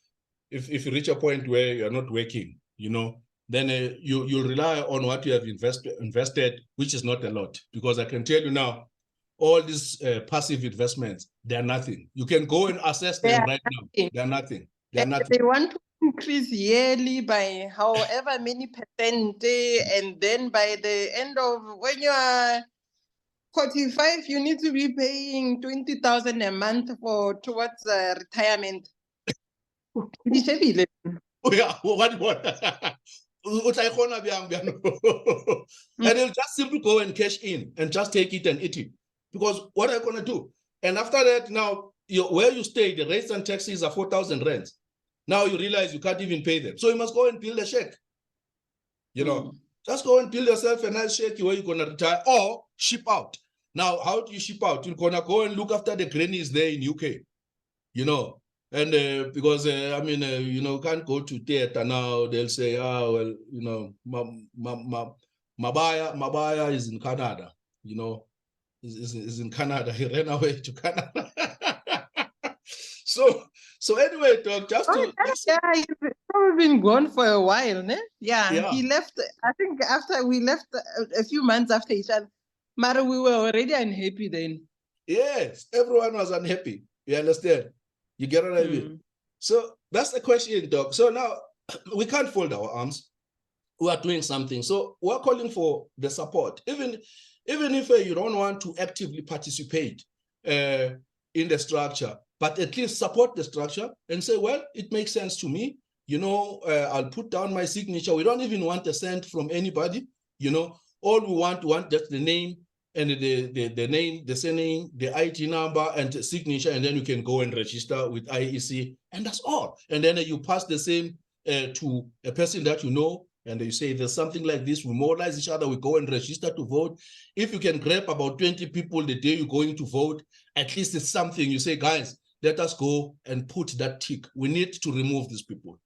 if you reach a point where you're not working, you know, then you'll rely on what you have invested, which is not a lot. Because I can tell you now, all these passive investments, they're nothing. You can go and assess them right now. They're nothing. They're nothing. They want to increase yearly by however many percent, and then by the end of, when you are 45, you need to be paying 20,000 a month towards retirement. Oh yeah, what? And they'll just simply go and cash in and just take it and eat it. Because what are you going to do? And after that, now, where you stay, the rates and taxes are 4,000 rands. Now you realize you can't even pay them. So you must go and build a shack. You know, just go and build yourself a nice shack where you're going to retire or ship out. Now, how do you ship out? You're going to go and look after the grannies there in UK. You know, and because, I mean, you know, can't go to theater now. They'll say, well, you know, Mabaya is in Canada, you know. Is in Canada. He ran away to Canada. so anyway, Doc, just to he's probably been gone for a while, ne? Yeah, he left. I think after we left a few months after each other, Mara, we were already unhappy then. Yes, everyone was unhappy. You understand? You get what I mean? So that's the question, Doc. So now we can't fold our arms. We are doing something. So we're calling for the support, even if you don't want to actively participate in the structure, but at least support the structure and say, well, it makes sense to me. You know, I'll put down my signature. We don't even want a cent from anybody. You know, all we want just the name and the name, the surname, the IT number and the signature, and then you can go and register with IEC, and that's all. And then you pass the same to a person that you know, and you say there's something like this, we mobilize each other, we go and register to vote. If you can grab about 20 people the day you're going to vote, at least it's something. You say, guys, let us go and put that tick. We need to remove these people.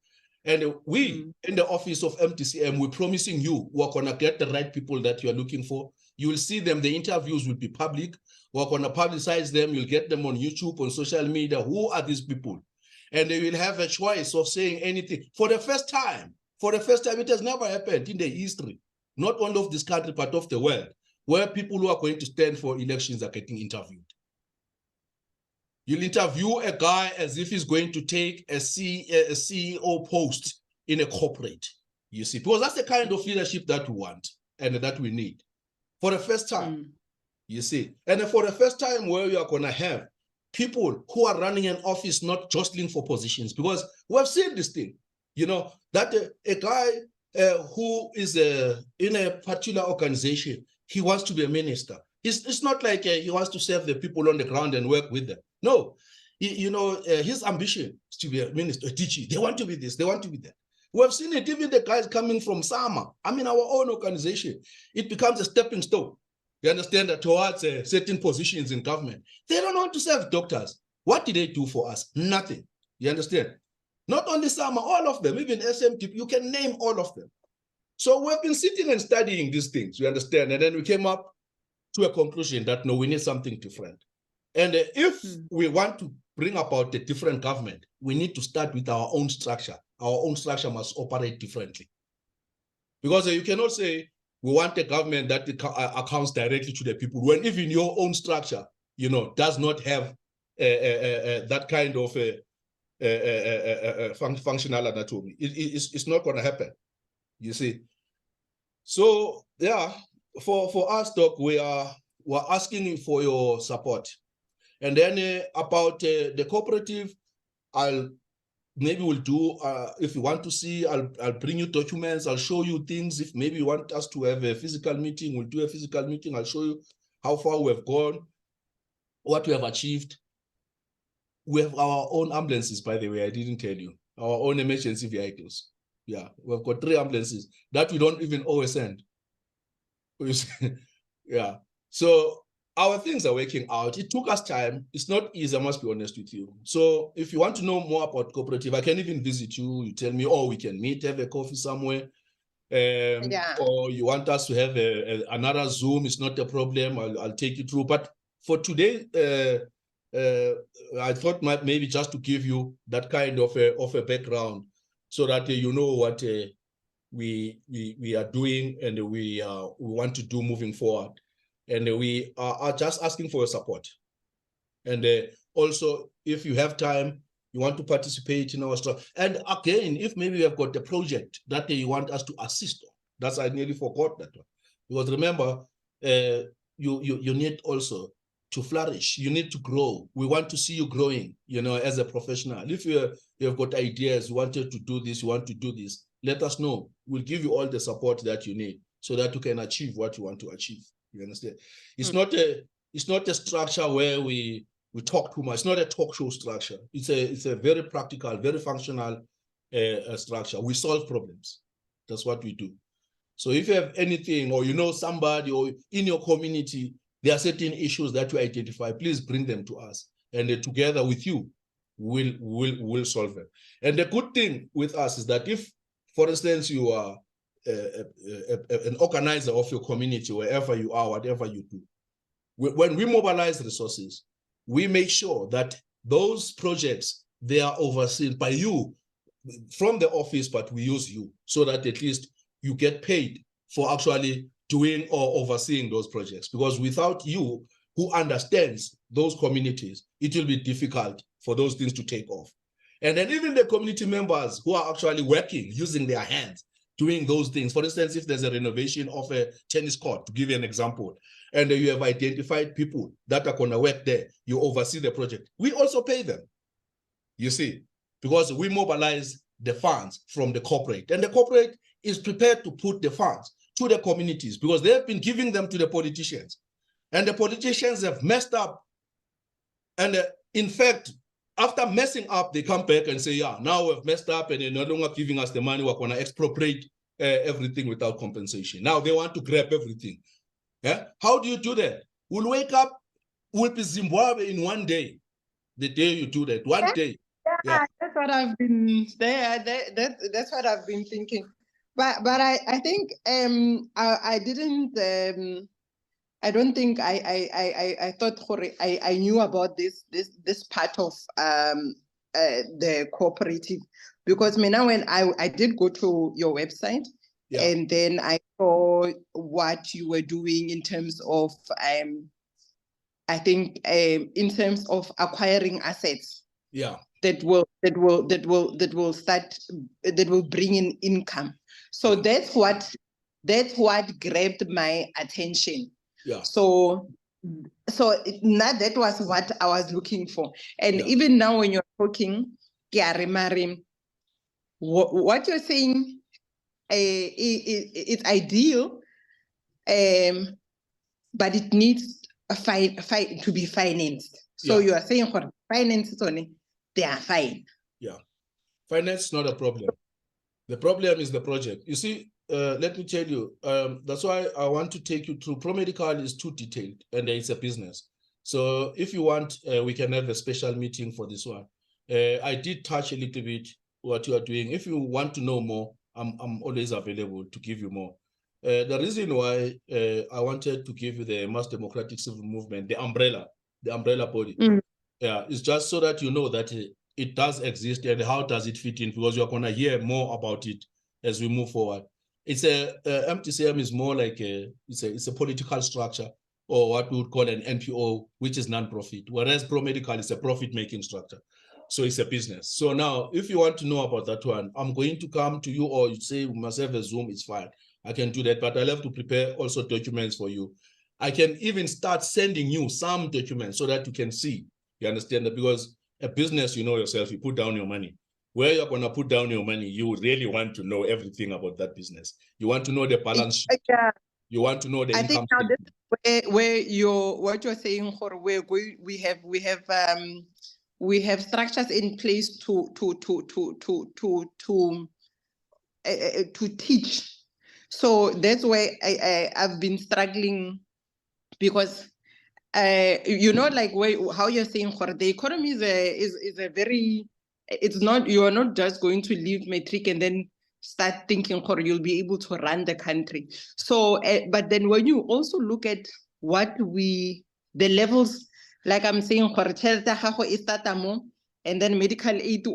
And we, in the office of MDCM, we're promising you we're going to get the right people that you're looking for. You will see them. The interviews will be public. We're going to publicize them. You'll get them on YouTube, on social media. Who are these people? And they will have a choice of saying anything. For the first time, it has never happened in the history, not only of this country, but of the world, where people who are going to stand for elections are getting interviewed. You'll interview a guy as if he's going to take a CEO post in a corporate, you see, because that's the kind of leadership that we want and that we need. For the first time, you see, and for the first time where you are going to have people who are running an office not jostling for positions, because we have seen this thing, you know, that a guy who is in a particular organization, he wants to be a minister. It's not like he wants to serve the people on the ground and work with them. No, his ambition is to be a minister, a teacher. They want to be this, they want to be that. We have seen it, even the guys coming from Sama, I mean, our own organization, it becomes a stepping stone. You understand that towards certain positions in government. They don't want to serve doctors. What did they do for us? Nothing. You understand? Not only Sama, all of them, even SMT, you can name all of them. So we've been sitting and studying these things, you understand? And then we came up to a conclusion that, no, we need something different. And if we want to bring about a different government, we need to start with our own structure. Our own structure must operate differently. Because you cannot say, we want a government that accounts directly to the people, when even your own structure, does not have that kind of functional anatomy. It's not going to happen, you see. So, yeah, for us, Doc, we're asking for your support. And then about the cooperative, maybe we'll do, if you want to see, I'll bring you documents, I'll show you things. If maybe you want us to have a physical meeting, we'll do a physical meeting. I'll show you how far we have gone, what we have achieved. We have our own ambulances, by the way, I didn't tell you. Our own emergency vehicles. Yeah, we've got 3 ambulances that we don't even always send. Yeah, so our things are working out. It took us time. It's not easy, I must be honest with you. So if you want to know more about cooperative, I can even visit you. You tell me, oh, we can meet, have a coffee somewhere. Or you want us to have another Zoom, it's not a problem. I'll take you through. But for today, I thought maybe just to give you that kind of a background so that you know what we are doing and we want to do moving forward. And we are just asking for your support. And also, if you have time, you want to participate in our stuff. And again, if maybe you have got a project that you want us to assist on, that's, I nearly forgot that one. Because remember, you need also to flourish. You need to grow. We want to see you growing, as a professional. If you have got ideas, you wanted to do this, you want to do this, let us know. We'll give you all the support that you need so that you can achieve what you want to achieve. You understand? It's not a structure where we talk too much. It's not a talk show structure. It's a very practical, very functional structure. We solve problems. That's what we do. So if you have anything, or somebody, or in your community, there are certain issues that you identify, please bring them to us, and together with you, we'll solve them. And the good thing with us is that if, for instance, you are an organizer of your community, wherever you are, whatever you do, when we mobilize resources, we make sure that those projects, they are overseen by you from the office, but we use you so that at least you get paid for actually doing or overseeing those projects. Because without you, who understands those communities, it will be difficult for those things to take off. And then even the community members who are actually working, using their hands, doing those things. For instance, if there's a renovation of a tennis court, to give you an example, and you have identified people that are going to work there, you oversee the project, we also pay them, you see, because we mobilize the funds from the corporate, and the corporate is prepared to put the funds to the communities because they have been giving them to the politicians, and the politicians have messed up. And in fact, after messing up, they come back and say, yeah, now we've messed up and they're no longer giving us the money, we're going to expropriate everything without compensation. Now they want to grab everything. Yeah, how do you do that? We'll wake up, we'll be Zimbabwe in one day. The day you do that, one day. Yeah, that's what I've been there. That's what I've been thinking. But I think I didn't I don't think I thought I knew about this part of the cooperative, because now when I did go to your website, and then I saw what you were doing in terms of I think in terms of acquiring assets. That will start, that will bring in income. So that's what grabbed my attention. So now that was what I was looking for. And even now when you're talking, what you're saying it's ideal, but it needs to be financed. So you are saying for finance, they are fine. Yeah, finance is not a problem. The problem is the project. You see, let me tell you, that's why I want to take you through. Pro-medical is too detailed and it's a business. So if you want, we can have a special meeting for this one. I did touch a little bit what you are doing. If you want to know more, I'm always available to give you more. The reason why I wanted to give you the Mass Democratic Civil Movement, the umbrella body, it's just so that you know that it does exist and how does it fit in, because you're going to hear more about it as we move forward. It's MDCM is more like it's a political structure, or what we would call an NPO, which is non-profit, whereas Pro-medical is a profit-making structure. So it's a business. So now, if you want to know about that one, I'm going to come to you, or you say we must have a Zoom, it's fine. I can do that, but I'll have to prepare also documents for you. I can even start sending you some documents so that you can see. You understand that? Because a business, you know yourself, you put down your money. Where you're going to put down your money, you really want to know everything about that business. You want to know the balance sheet. You want to know the income. I think now this is where what you're saying, we have structures in place to teach. So that's why I've been struggling, because like how you're saying, the economy is a very, it's not, you are not just going to leave matric and then start thinking you'll be able to run the country. So but then when you also look at the levels, like I'm saying, and then medical aid,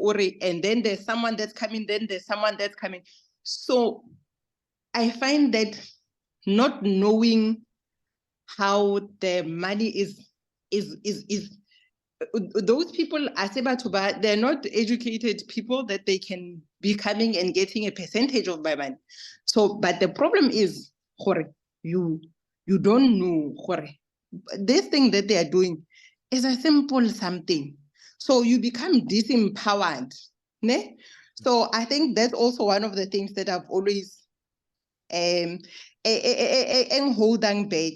and then there's someone that's coming, so I find that not knowing how the money is those people are they're not educated people that they can be coming and getting a percentage of my money. So, but the problem is, you don't know, this thing that they are doing is a simple something. So you become disempowered. Ne? So I think that's also one of the things that I've always holding back,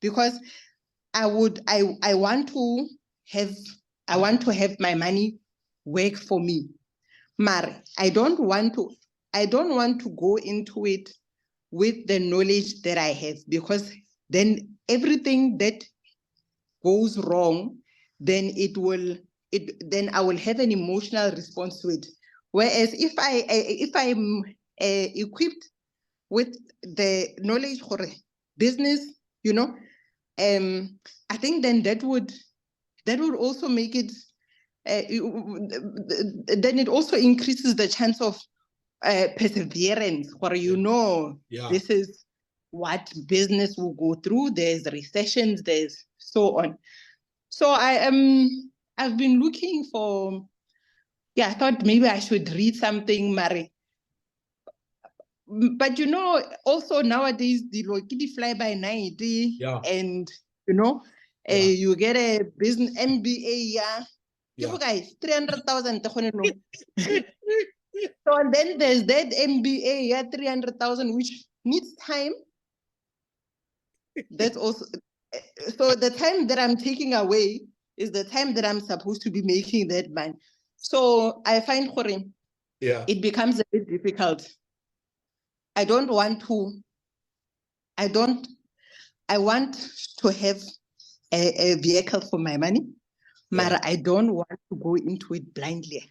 because I want to have my money work for me. Mar, I don't want to go into it with the knowledge that I have, because then everything that goes wrong, then then I will have an emotional response to it. Whereas if I'm equipped with the knowledge for business, I think then that would also make it, then it also increases the chance of perseverance, where this is what business will go through. There's recessions, there's so on. So I've been looking for, I thought maybe I should read something, Mari. But also nowadays the fly by night, and you get a business MBA, guys, 300,000. So and then there's that MBA, 300,000, which needs time. That's also, so the time that I'm taking away is the time that I'm supposed to be making that money. So I find it becomes a bit difficult. I want to have a vehicle for my money, but I don't want to go into it blindly.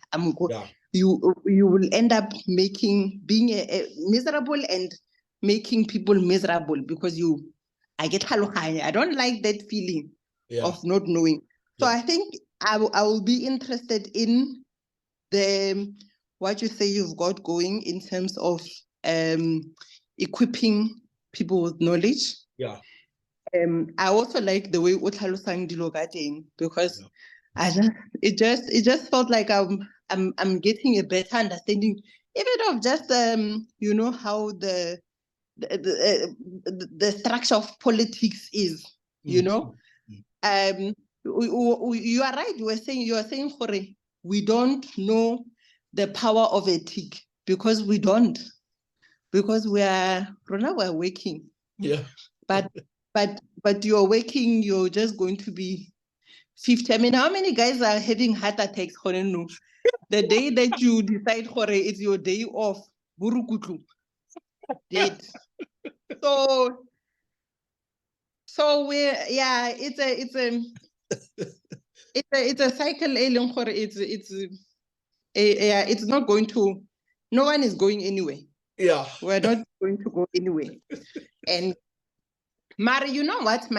You will end up being miserable and making people miserable because I don't like that feeling of not knowing. So I think I will be interested in what you say you've got going in terms of equipping people with knowledge. Yeah. I also like the way Uthalusang Dilogating because it just felt like I'm getting a better understanding, even of just how the structure of politics is. You know, you are right. You are saying, Hore, we don't know the power of a tick because we don't, because we're working. Yeah. But you're working, you're just going to be 50. I mean, how many guys are having heart attacks? The day that you decide, it's your day off. Burukutlu. Dead. So it's a cycle. It's not going to. No one is going anywhere. Yeah. We're not going to go anywhere. And Mari, you know what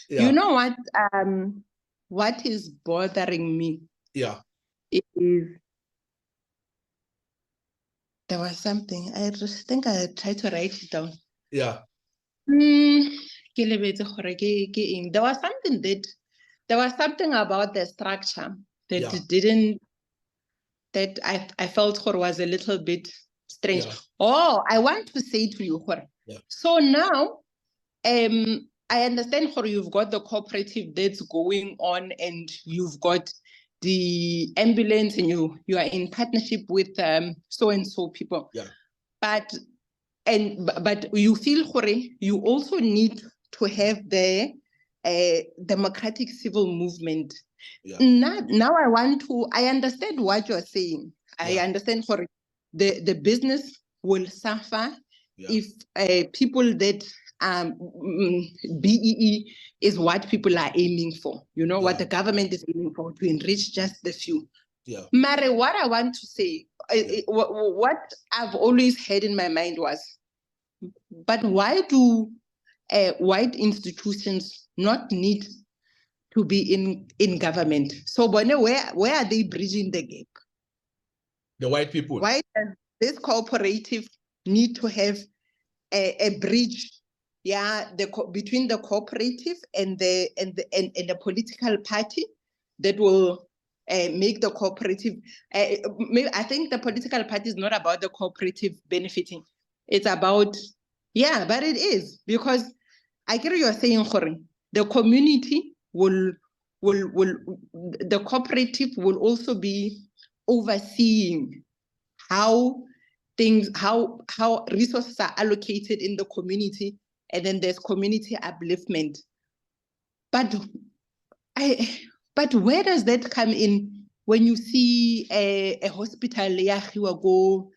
you know what is bothering me? Yeah. It is, there was something, I just think I tried to write it down. Yeah. There was something about the structure that I felt was a little bit strange. Oh, I want to say to you, so now I understand you've got the cooperative that's going on and you've got the ambulance and you are in partnership with so-and-so people. Yeah. But you feel you also need to have the democratic civil movement. Yeah. Now I understand what you're saying. I understand the business will suffer if people that BEE is what people are aiming for, what the government is aiming for, to enrich just the few. Yeah. Mare, what I want to say, what I've always had in my mind was, but why do white institutions not need to be in government? So, where are they bridging the gap? The white people. Why does this cooperative need to have a bridge? Between the cooperative and the political party that will make the cooperative. I think the political party is not about the cooperative benefiting. It's about, but it is, because I get what you're saying, the community the cooperative will also be overseeing how resources are allocated in the community, and then there's community upliftment. But where does that come in when you see a hospital go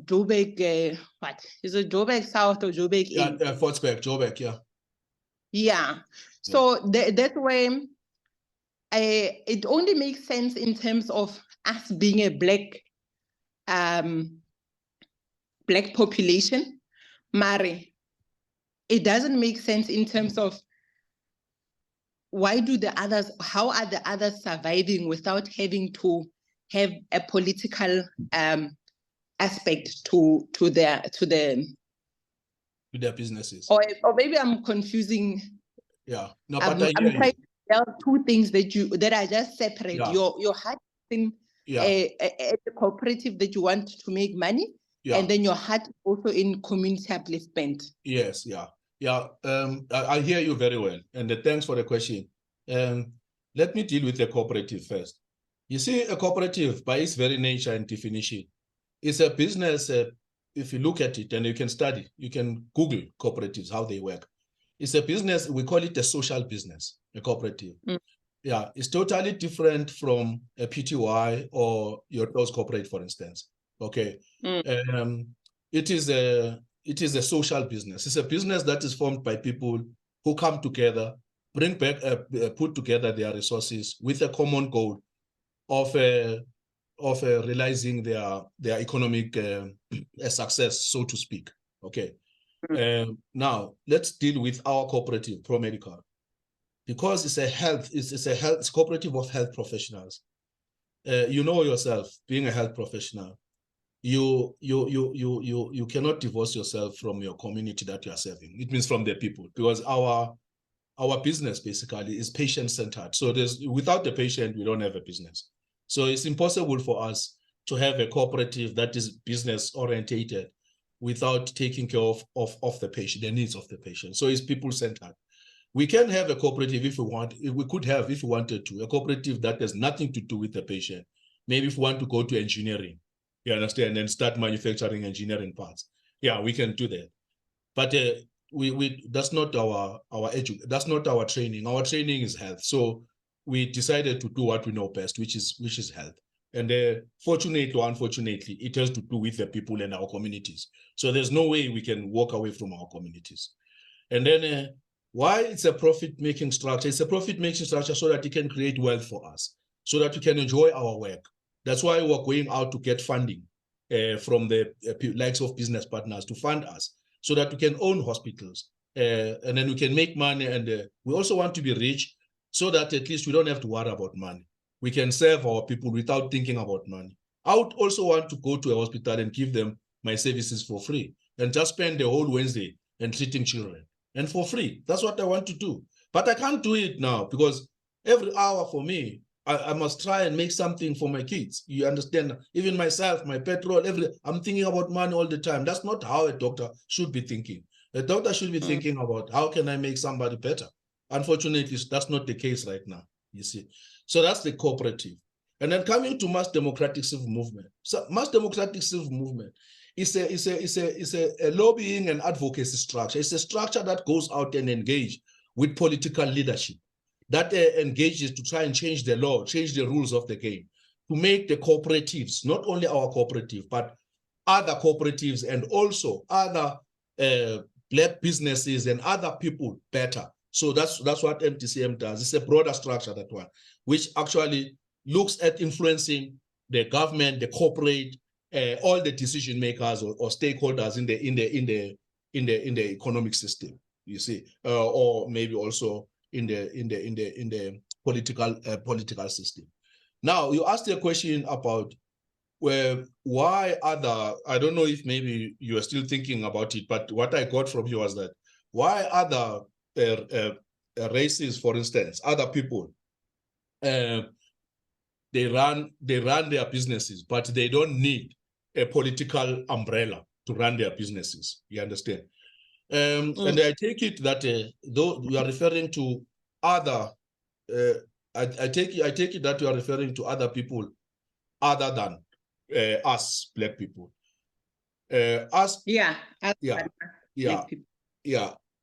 Joburg, what is it, Joburg South or Joburg East? Fortsberg, Joburg, So that's where it only makes sense in terms of us being a black population. Mari, it doesn't make sense in terms of how are the others surviving without having to have a political aspect to their businesses. Or maybe I'm confusing. Yeah. No, but I'm trying to tell two things that are just separate. Yeah. Your heart in a cooperative that you want to make money, and then your heart also in community upliftment. Yes, I hear you very well, and thanks for the question. Let me deal with the cooperative first. You see, a cooperative, by its very nature and definition, is a business. If you look at it, and you can study, you can Google cooperatives, how they work. It's a business, we call it a social business, a cooperative. Yeah, it's totally different from a PTY or your close corporate, for instance. Okay. It is a social business. It's a business that is formed by people who come together, put together their resources with a common goal of realizing their economic success, so to speak. Okay. Now let's deal with our cooperative, ProMedical, because it's a cooperative of health professionals. You know yourself, being a health professional, you cannot divorce yourself from your community that you are serving. It means from the people, because our business basically is patient-centered. So without the patient, we don't have a business. So it's impossible for us to have a cooperative that is business-orientated without taking care of the patient, the needs of the patient. So it's people-centered. We can have a cooperative if we want. We could have, if we wanted to, a cooperative that has nothing to do with the patient. Maybe if we want to go to engineering, you understand, and start manufacturing engineering parts. Yeah, we can do that. But that's not that's not our training. Our training is health. So we decided to do what we know best, which is health. And fortunately or unfortunately, it has to do with the people in our communities. So there's no way we can walk away from our communities. And then why it's a profit-making structure? It's a profit-making structure so that it can create wealth for us, so that we can enjoy our work. That's why we're going out to get funding from the likes of business partners to fund us, so that we can own hospitals, and then we can make money. And we also want to be rich, so that at least we don't have to worry about money. We can serve our people without thinking about money. I would also want to go to a hospital and give them my services for free, and just spend the whole Wednesday and treating children, and for free. That's what I want to do. But I can't do it now, because every hour for me, I must try and make something for my kids. You understand? Even myself, my petrol, I'm thinking about money all the time. That's not how a doctor should be thinking. A doctor should be thinking about, how can I make somebody better? Unfortunately, that's not the case right now, you see. So that's the cooperative. And then coming to mass democratic civil movement. So mass democratic civil movement is a lobbying and advocacy structure. It's a structure that goes out and engage with political leadership, that engages to try and change the law, change the rules of the game, to make the cooperatives, not only our cooperative, but other cooperatives and also other Black businesses and other people better. So that's what MDCM does. It's a broader structure, that one, which actually looks at influencing the government, the corporate, all the decision makers or stakeholders in the economic system, you see, or maybe also in the political system. Now, you asked a question about why other, I don't know if maybe you are still thinking about it, but what I got from you was that why other races, for instance, other people, they run their businesses, but they don't need a political umbrella to run their businesses. You understand? And I take it that though you are referring to other, I take it that you are referring to other people other than us Black people. Us, yeah.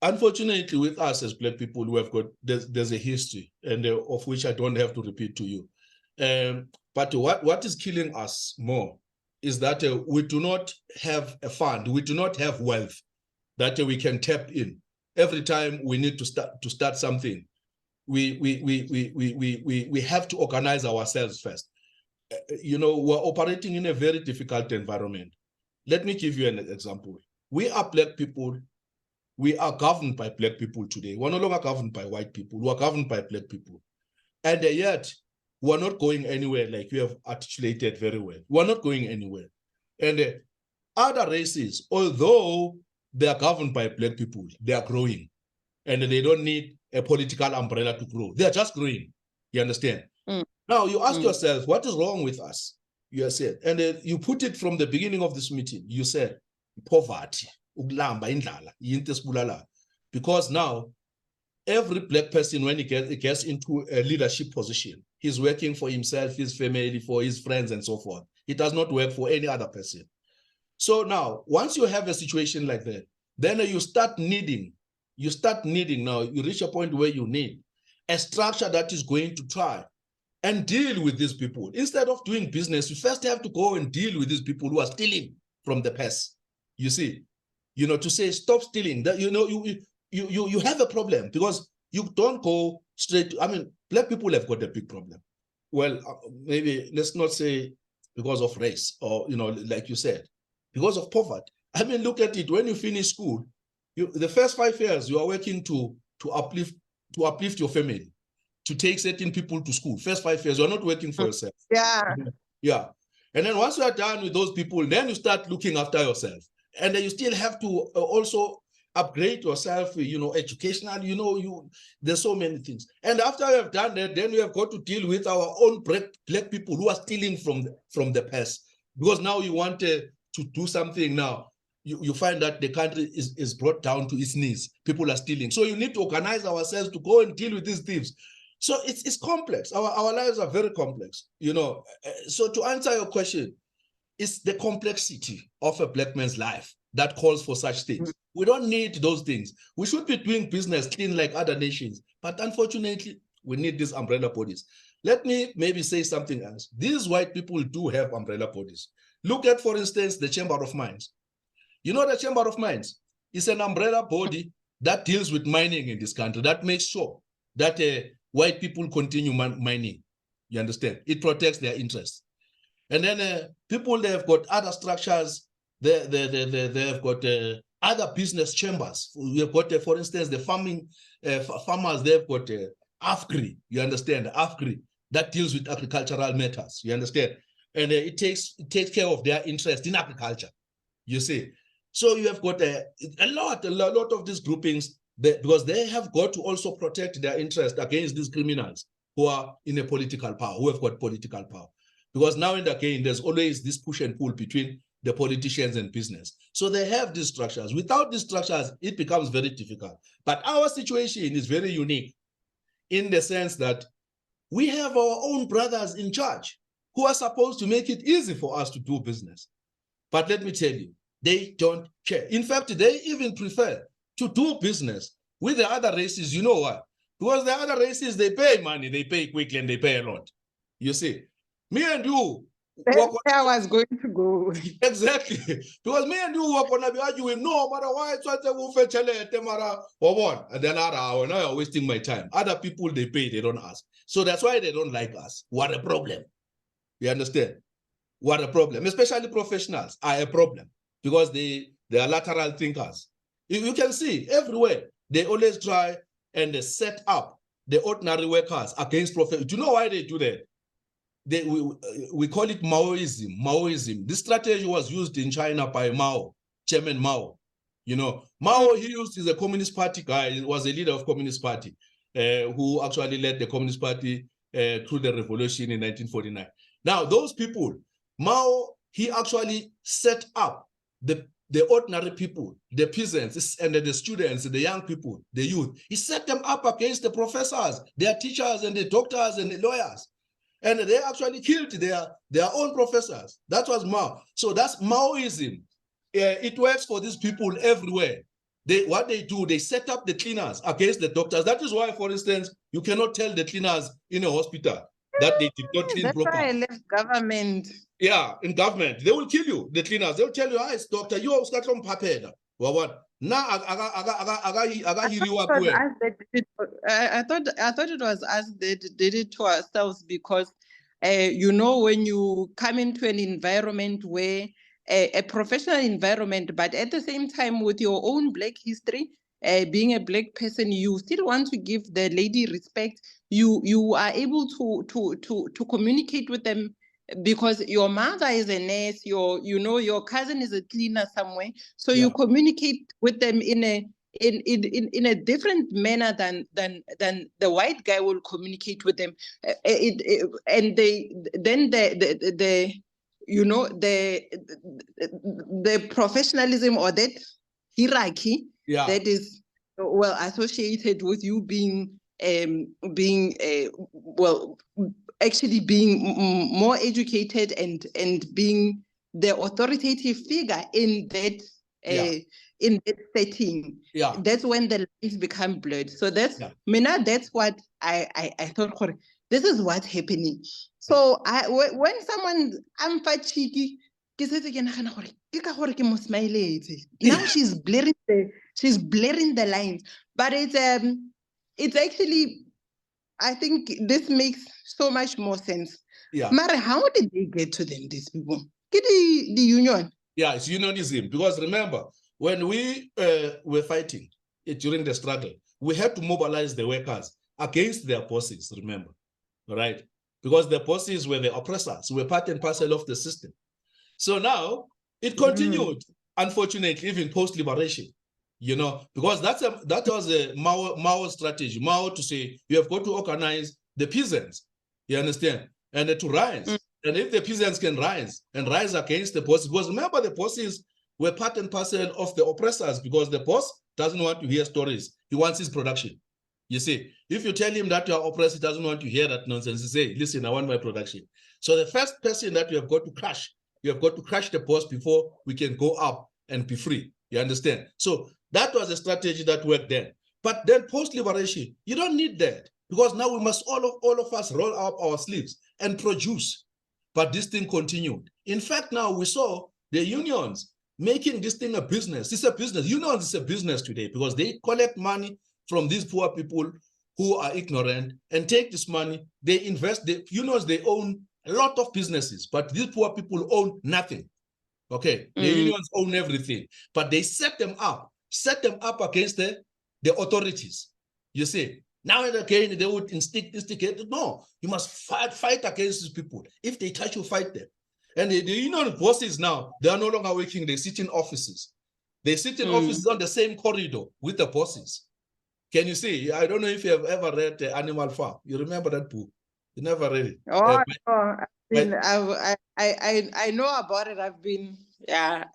Unfortunately, with us as Black people, we have got there's a history, and of which I don't have to repeat to you. But what is killing us more is that we do not have a fund, we do not have wealth that we can tap in. Every time we need to start something, we have to organize ourselves first. You know, we're operating in a very difficult environment. Let me give you an example. We are Black people. We are governed by Black people today. We're no longer governed by white people. We're governed by Black people. And yet, we're not going anywhere, like you have articulated very well. We're not going anywhere. And other races, although they are governed by Black people, they are growing. And they don't need a political umbrella to grow. They are just growing. You understand? Now, you ask yourself, what is wrong with us? You said, and you put it from the beginning of this meeting. You said, poverty, because now every Black person, when he gets into a leadership position, he's working for himself, his family, for his friends, and so forth. He does not work for any other person. So now, once you have a situation like that, then you start needing now, you reach a point where you need a structure that is going to try and deal with these people. Instead of doing business, you first have to go and deal with these people who are stealing from the past. You see, to say stop stealing, that you have a problem because you don't go straight. I mean, black people have got a big problem. Well, maybe let's not say because of race or like you said, because of poverty. I mean, look at it. When you finish school, the first 5 years you are working to uplift your family, to take certain people to school. First 5 years, you're not working for yourself. Yeah. And then once you are done with those people, then you start looking after yourself. And then you still have to also upgrade yourself, educational, there's so many things. And after you have done that, then we have got to deal with our own black people who are stealing from the past. Because now you want to do something now. You find that the country is brought down to its knees. People are stealing. So you need to organize ourselves to go and deal with these thieves. So it's complex. Our lives are very complex, So to answer your question, it's the complexity of a black man's life that calls for such things. We don't need those things. We should be doing business clean like other nations. But unfortunately, we need these umbrella bodies. Let me maybe say something else. These white people do have umbrella bodies. Look at, for instance, the Chamber of Mines. The Chamber of Mines is an umbrella body that deals with mining in this country, that makes sure that white people continue mining. You understand? It protects their interests. And then people, they have got other structures. They have got other business chambers. We have got, for instance, the farmers. They've got AFGRI. You understand? AFGRI that deals with agricultural matters. You understand? And it takes care of their interest in agriculture. You see. So you have got a lot of these groupings, because they have got to also protect their interest against these criminals who are in a political power, who have got political power. Because now and again, there's always this push and pull between the politicians and business. So they have these structures. Without these structures, it becomes very difficult. But our situation is very unique in the sense that we have our own brothers in charge who are supposed to make it easy for us to do business. But let me tell you, they don't care. In fact, they even prefer to do business with the other races. You know why? Because the other races, they pay money, they pay quickly, and they pay a lot. You see, me and you. That's where I was going to go. Exactly. Because me and you were going to be arguing, no matter why, and then now you're wasting my time. Other people, they pay, they don't ask. So that's why they don't like us. What a problem. You understand? What a problem. Especially professionals are a problem, because they are lateral thinkers. You can see everywhere, they always try and they set up the ordinary workers against professionals. Do you know why they do that? We call it Maoism. Maoism. This strategy was used in China by Mao, Chairman Mao. Mao, he's a Communist Party guy. He was a leader of Communist Party who actually led the Communist Party through the revolution in 1949. Now, those people, Mao, he actually set up the ordinary people, the peasants, and the students, the young people, the youth. He set them up against the professors, their teachers, and the doctors, and the lawyers. And they actually killed their own professors. That was Mao. So that's Maoism. It works for these people everywhere. What they do, they set up the cleaners against the doctors. That is why, for instance, you cannot tell the cleaners in a hospital that they did not clean properly. That's why I left government. Yeah, in government, they will kill you, the cleaners. They will tell you, hi, doctor, you are stuck from papeda. What? Now, I thought it was us that did it to ourselves, because when you come into an environment where a professional environment, but at the same time with your own Black history, being a Black person, you still want to give the lady respect. You are able to communicate with them, because your mother is a nurse, your cousin is a cleaner somewhere, so you communicate with them in a different manner than the white guy will communicate with them. And the professionalism or that hierarchy that is well associated with you actually being more educated and being the authoritative figure in that setting. That's when the lines become blurred. So that's what I thought. this is what's happening. So when someone, I'm fat cheeky, now she's blaring the lines. But it's actually, I think this makes so much more sense. Yeah. Mara, how did they get to them, these people? Get the union. Yeah, it's unionism. Because remember, when we were fighting during the struggle, we had to mobilize the workers against their bosses, remember, right? Because the bosses were the oppressors, were part and parcel of the system. So now it continued, unfortunately, even post-liberation, you know, because that was a Mao strategy. Mao to say, you have got to organize the peasants, you understand, and to rise. And if the peasants can rise and rise against the bosses, because remember, the bosses were part and parcel of the oppressors, because the boss doesn't want to hear stories. He wants his production. You see, if you tell him that you are oppressed, he doesn't want to hear that nonsense. He say, listen, I want my production. So the first person that you have got to crush, you have got to crush the boss before we can go up and be free. You understand? So that was a strategy that worked then. But then post-liberation, you don't need that, because now we must all of us roll up our sleeves and produce. But this thing continued. In fact, now we saw the unions making this thing a business. It's a business. Unions is a business today, because they collect money from these poor people who are ignorant and take this money. They invest. The unions, they own a lot of businesses, but these poor people own nothing. Okay, the unions own everything, but they set them up against the authorities. You see, now and again they would instigate. No, you must fight against these people. If they touch you, fight them. And the union bosses now, they are no longer working. They sit in offices. They sit in offices on the same corridor with the bosses. Can you see? I don't know if you have ever read Animal Farm. You remember that book? You never read it. Oh, I know about it.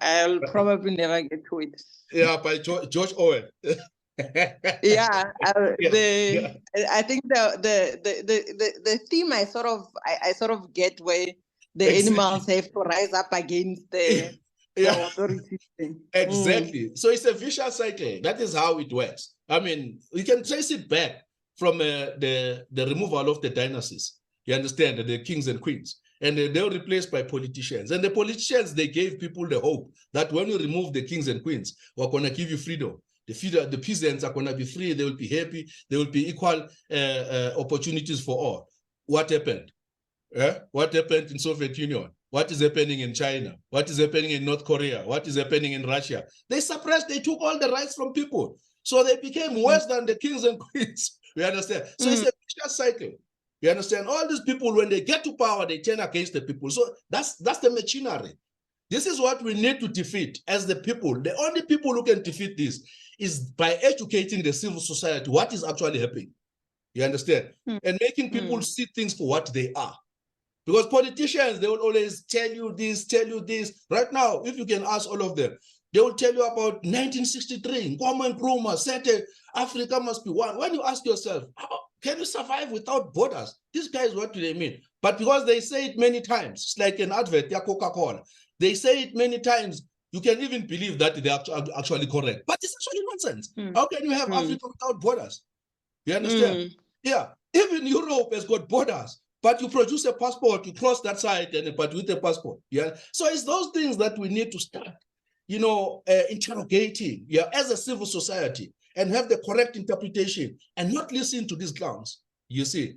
I'll probably never get to it. Yeah, by George Orwell. Yeah, I think the theme I sort of get, where the animals have to rise up against the authorities. Exactly. So it's a vicious cycle. That is how it works. I mean, you can trace it back from the removal of the dynasties. You understand, the kings and queens. And they were replaced by politicians. And the politicians, they gave people the hope that when we remove the kings and queens, we're going to give you freedom. The peasants are going to be free. They will be happy. There will be equal opportunities for all. What happened? What happened in Soviet Union? What is happening in China? What is happening in North Korea? What is happening in Russia? They suppressed, they took all the rights from people. So they became worse than the kings and queens. You understand? So it's a vicious cycle. You understand? All these people, when they get to power, they turn against the people. So that's the machinery. This is what we need to defeat as the people. The only people who can defeat this is by educating the civil society what is actually happening. You understand? And making people see things for what they are. Because politicians, they will always tell you this, tell you this. Right now, if you can ask all of them, they will tell you about 1963, Nkwama Nkrumah said Africa must be one. When you ask yourself, how can you survive without borders? These guys, what do they mean? But because they say it many times, it's like an advert, Coca-Cola. They say it many times, you can even believe that they're actually correct. But it's actually nonsense. How can you have Africa without borders? You understand? Yeah, even Europe has got borders. But you produce a passport, you cross that side, but with a passport. Yeah. So it's those things that we need to start, interrogating, as a civil society, and have the correct interpretation and not listen to these clowns. You see.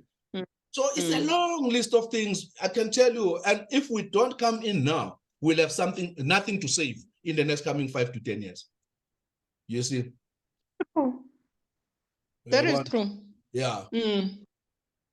So it's a long list of things I can tell you. And if we don't come in now, we'll have nothing to save in the next coming 5 to 10 years. You see. That is true. Yeah.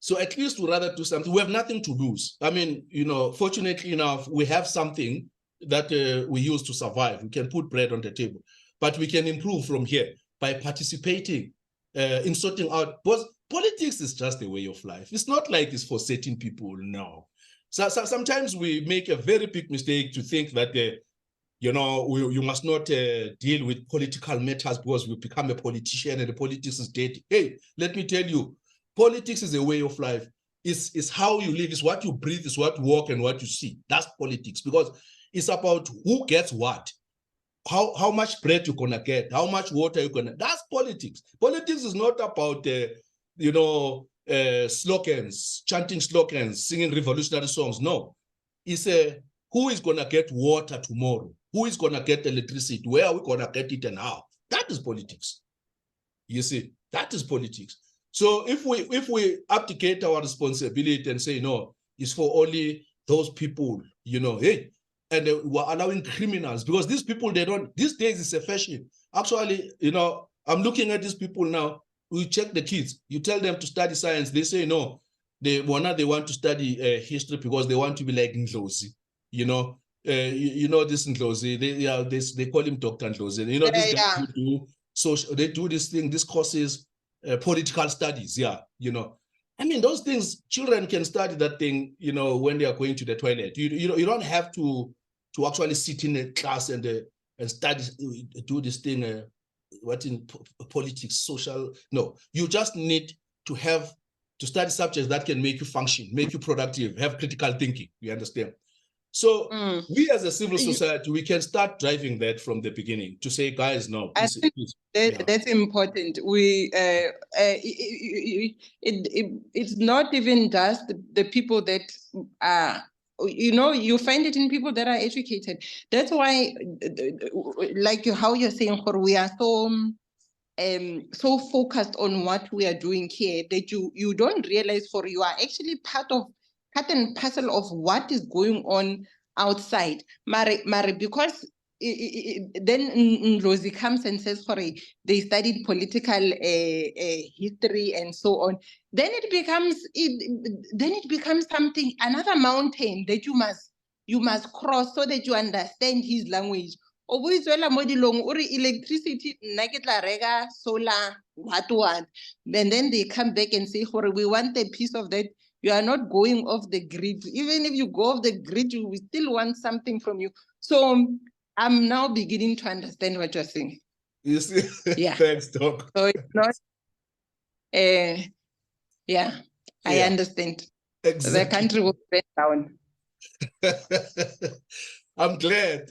So at least we'd rather do something. We have nothing to lose. I mean, fortunately enough, we have something that we use to survive. We can put bread on the table, but we can improve from here by participating in sorting out. Because politics is just a way of life. It's not like it's for certain people now. So sometimes we make a very big mistake to think that, you must not deal with political matters because we become a politician and the politics is dead. Hey, let me tell you, politics is a way of life. It's how you live. It's what you breathe. It's what you walk and what you see. That's politics, because it's about who gets what, how much bread you're gonna get, how much water you're gonna. That's politics. Politics is not about slogans, chanting slogans, singing revolutionary songs. No, it's who is going to get water tomorrow? Who is going to get electricity? Where are we going to get it and how? That is politics. You see, that is politics. So if we abdicate our responsibility and say, no, it's for only those people, you know, hey, and we're allowing criminals, because these people, they don't, these days it's a fashion. Actually, you know, I'm looking at these people now. We check the kids. You tell them to study science. They say no. They want to study history because they want to be like Ndlozi. You know, you know this Ndlozi. They call him Dr. Ndlozi. You know, this guy who do social. They do this thing. This courses political studies. Yeah, you know. I mean, those things, children can study that thing, you know, when they are going to the toilet. You don't have to actually sit in a class and study, do this thing, what in politics, social. No, you just need to study subjects that can make you function, make you productive, have critical thinking. You understand? So we as a civil society, we can start driving that from the beginning to say, guys, no, that's important. It's not even just the people that are, you know, you find it in people that are educated. That's why, like how you're saying, we are so focused on what we are doing here that you don't realize you are actually part and parcel of what is going on outside. Mare, because then Rosie comes and says, they studied political history and so on. Then it becomes something, another mountain that you must cross so that you understand his language. Electricity, solar, what. And then they come back and say, we want a piece of that. You are not going off the grid. Even if you go off the grid, we still want something from you. So I'm now beginning to understand what you're saying. You see? Yeah. Thanks, Doc. So it's not, I understand. Exactly. The country will burn down. I'm glad.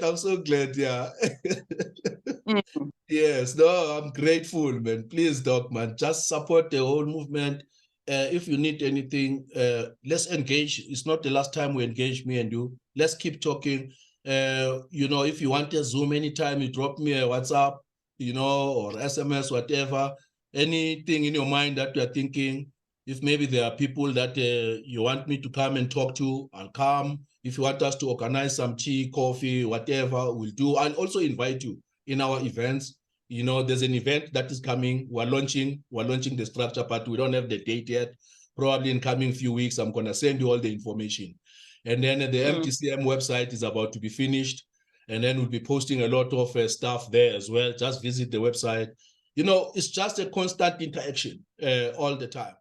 I'm so glad. Yeah. Yes. No, I'm grateful, man. Please, Doc, man, just support the whole movement. If you need anything, let's engage. It's not the last time we engage, me and you. Let's keep talking. You know, if you want a Zoom anytime, you drop me a WhatsApp, you know, or SMS, whatever. Anything in your mind that you're thinking. If maybe there are people that you want me to come and talk to, I'll come. If you want us to organize some tea, coffee, whatever, we'll do. I'll also invite you in our events. You know, there's an event that is coming. We're launching the structure, but we don't have the date yet. Probably in coming few weeks, I'm going to send you all the information. And then the MDCM website is about to be finished. And then we'll be posting a lot of stuff there as well. Just visit the website. You know, it's just a constant interaction all the time.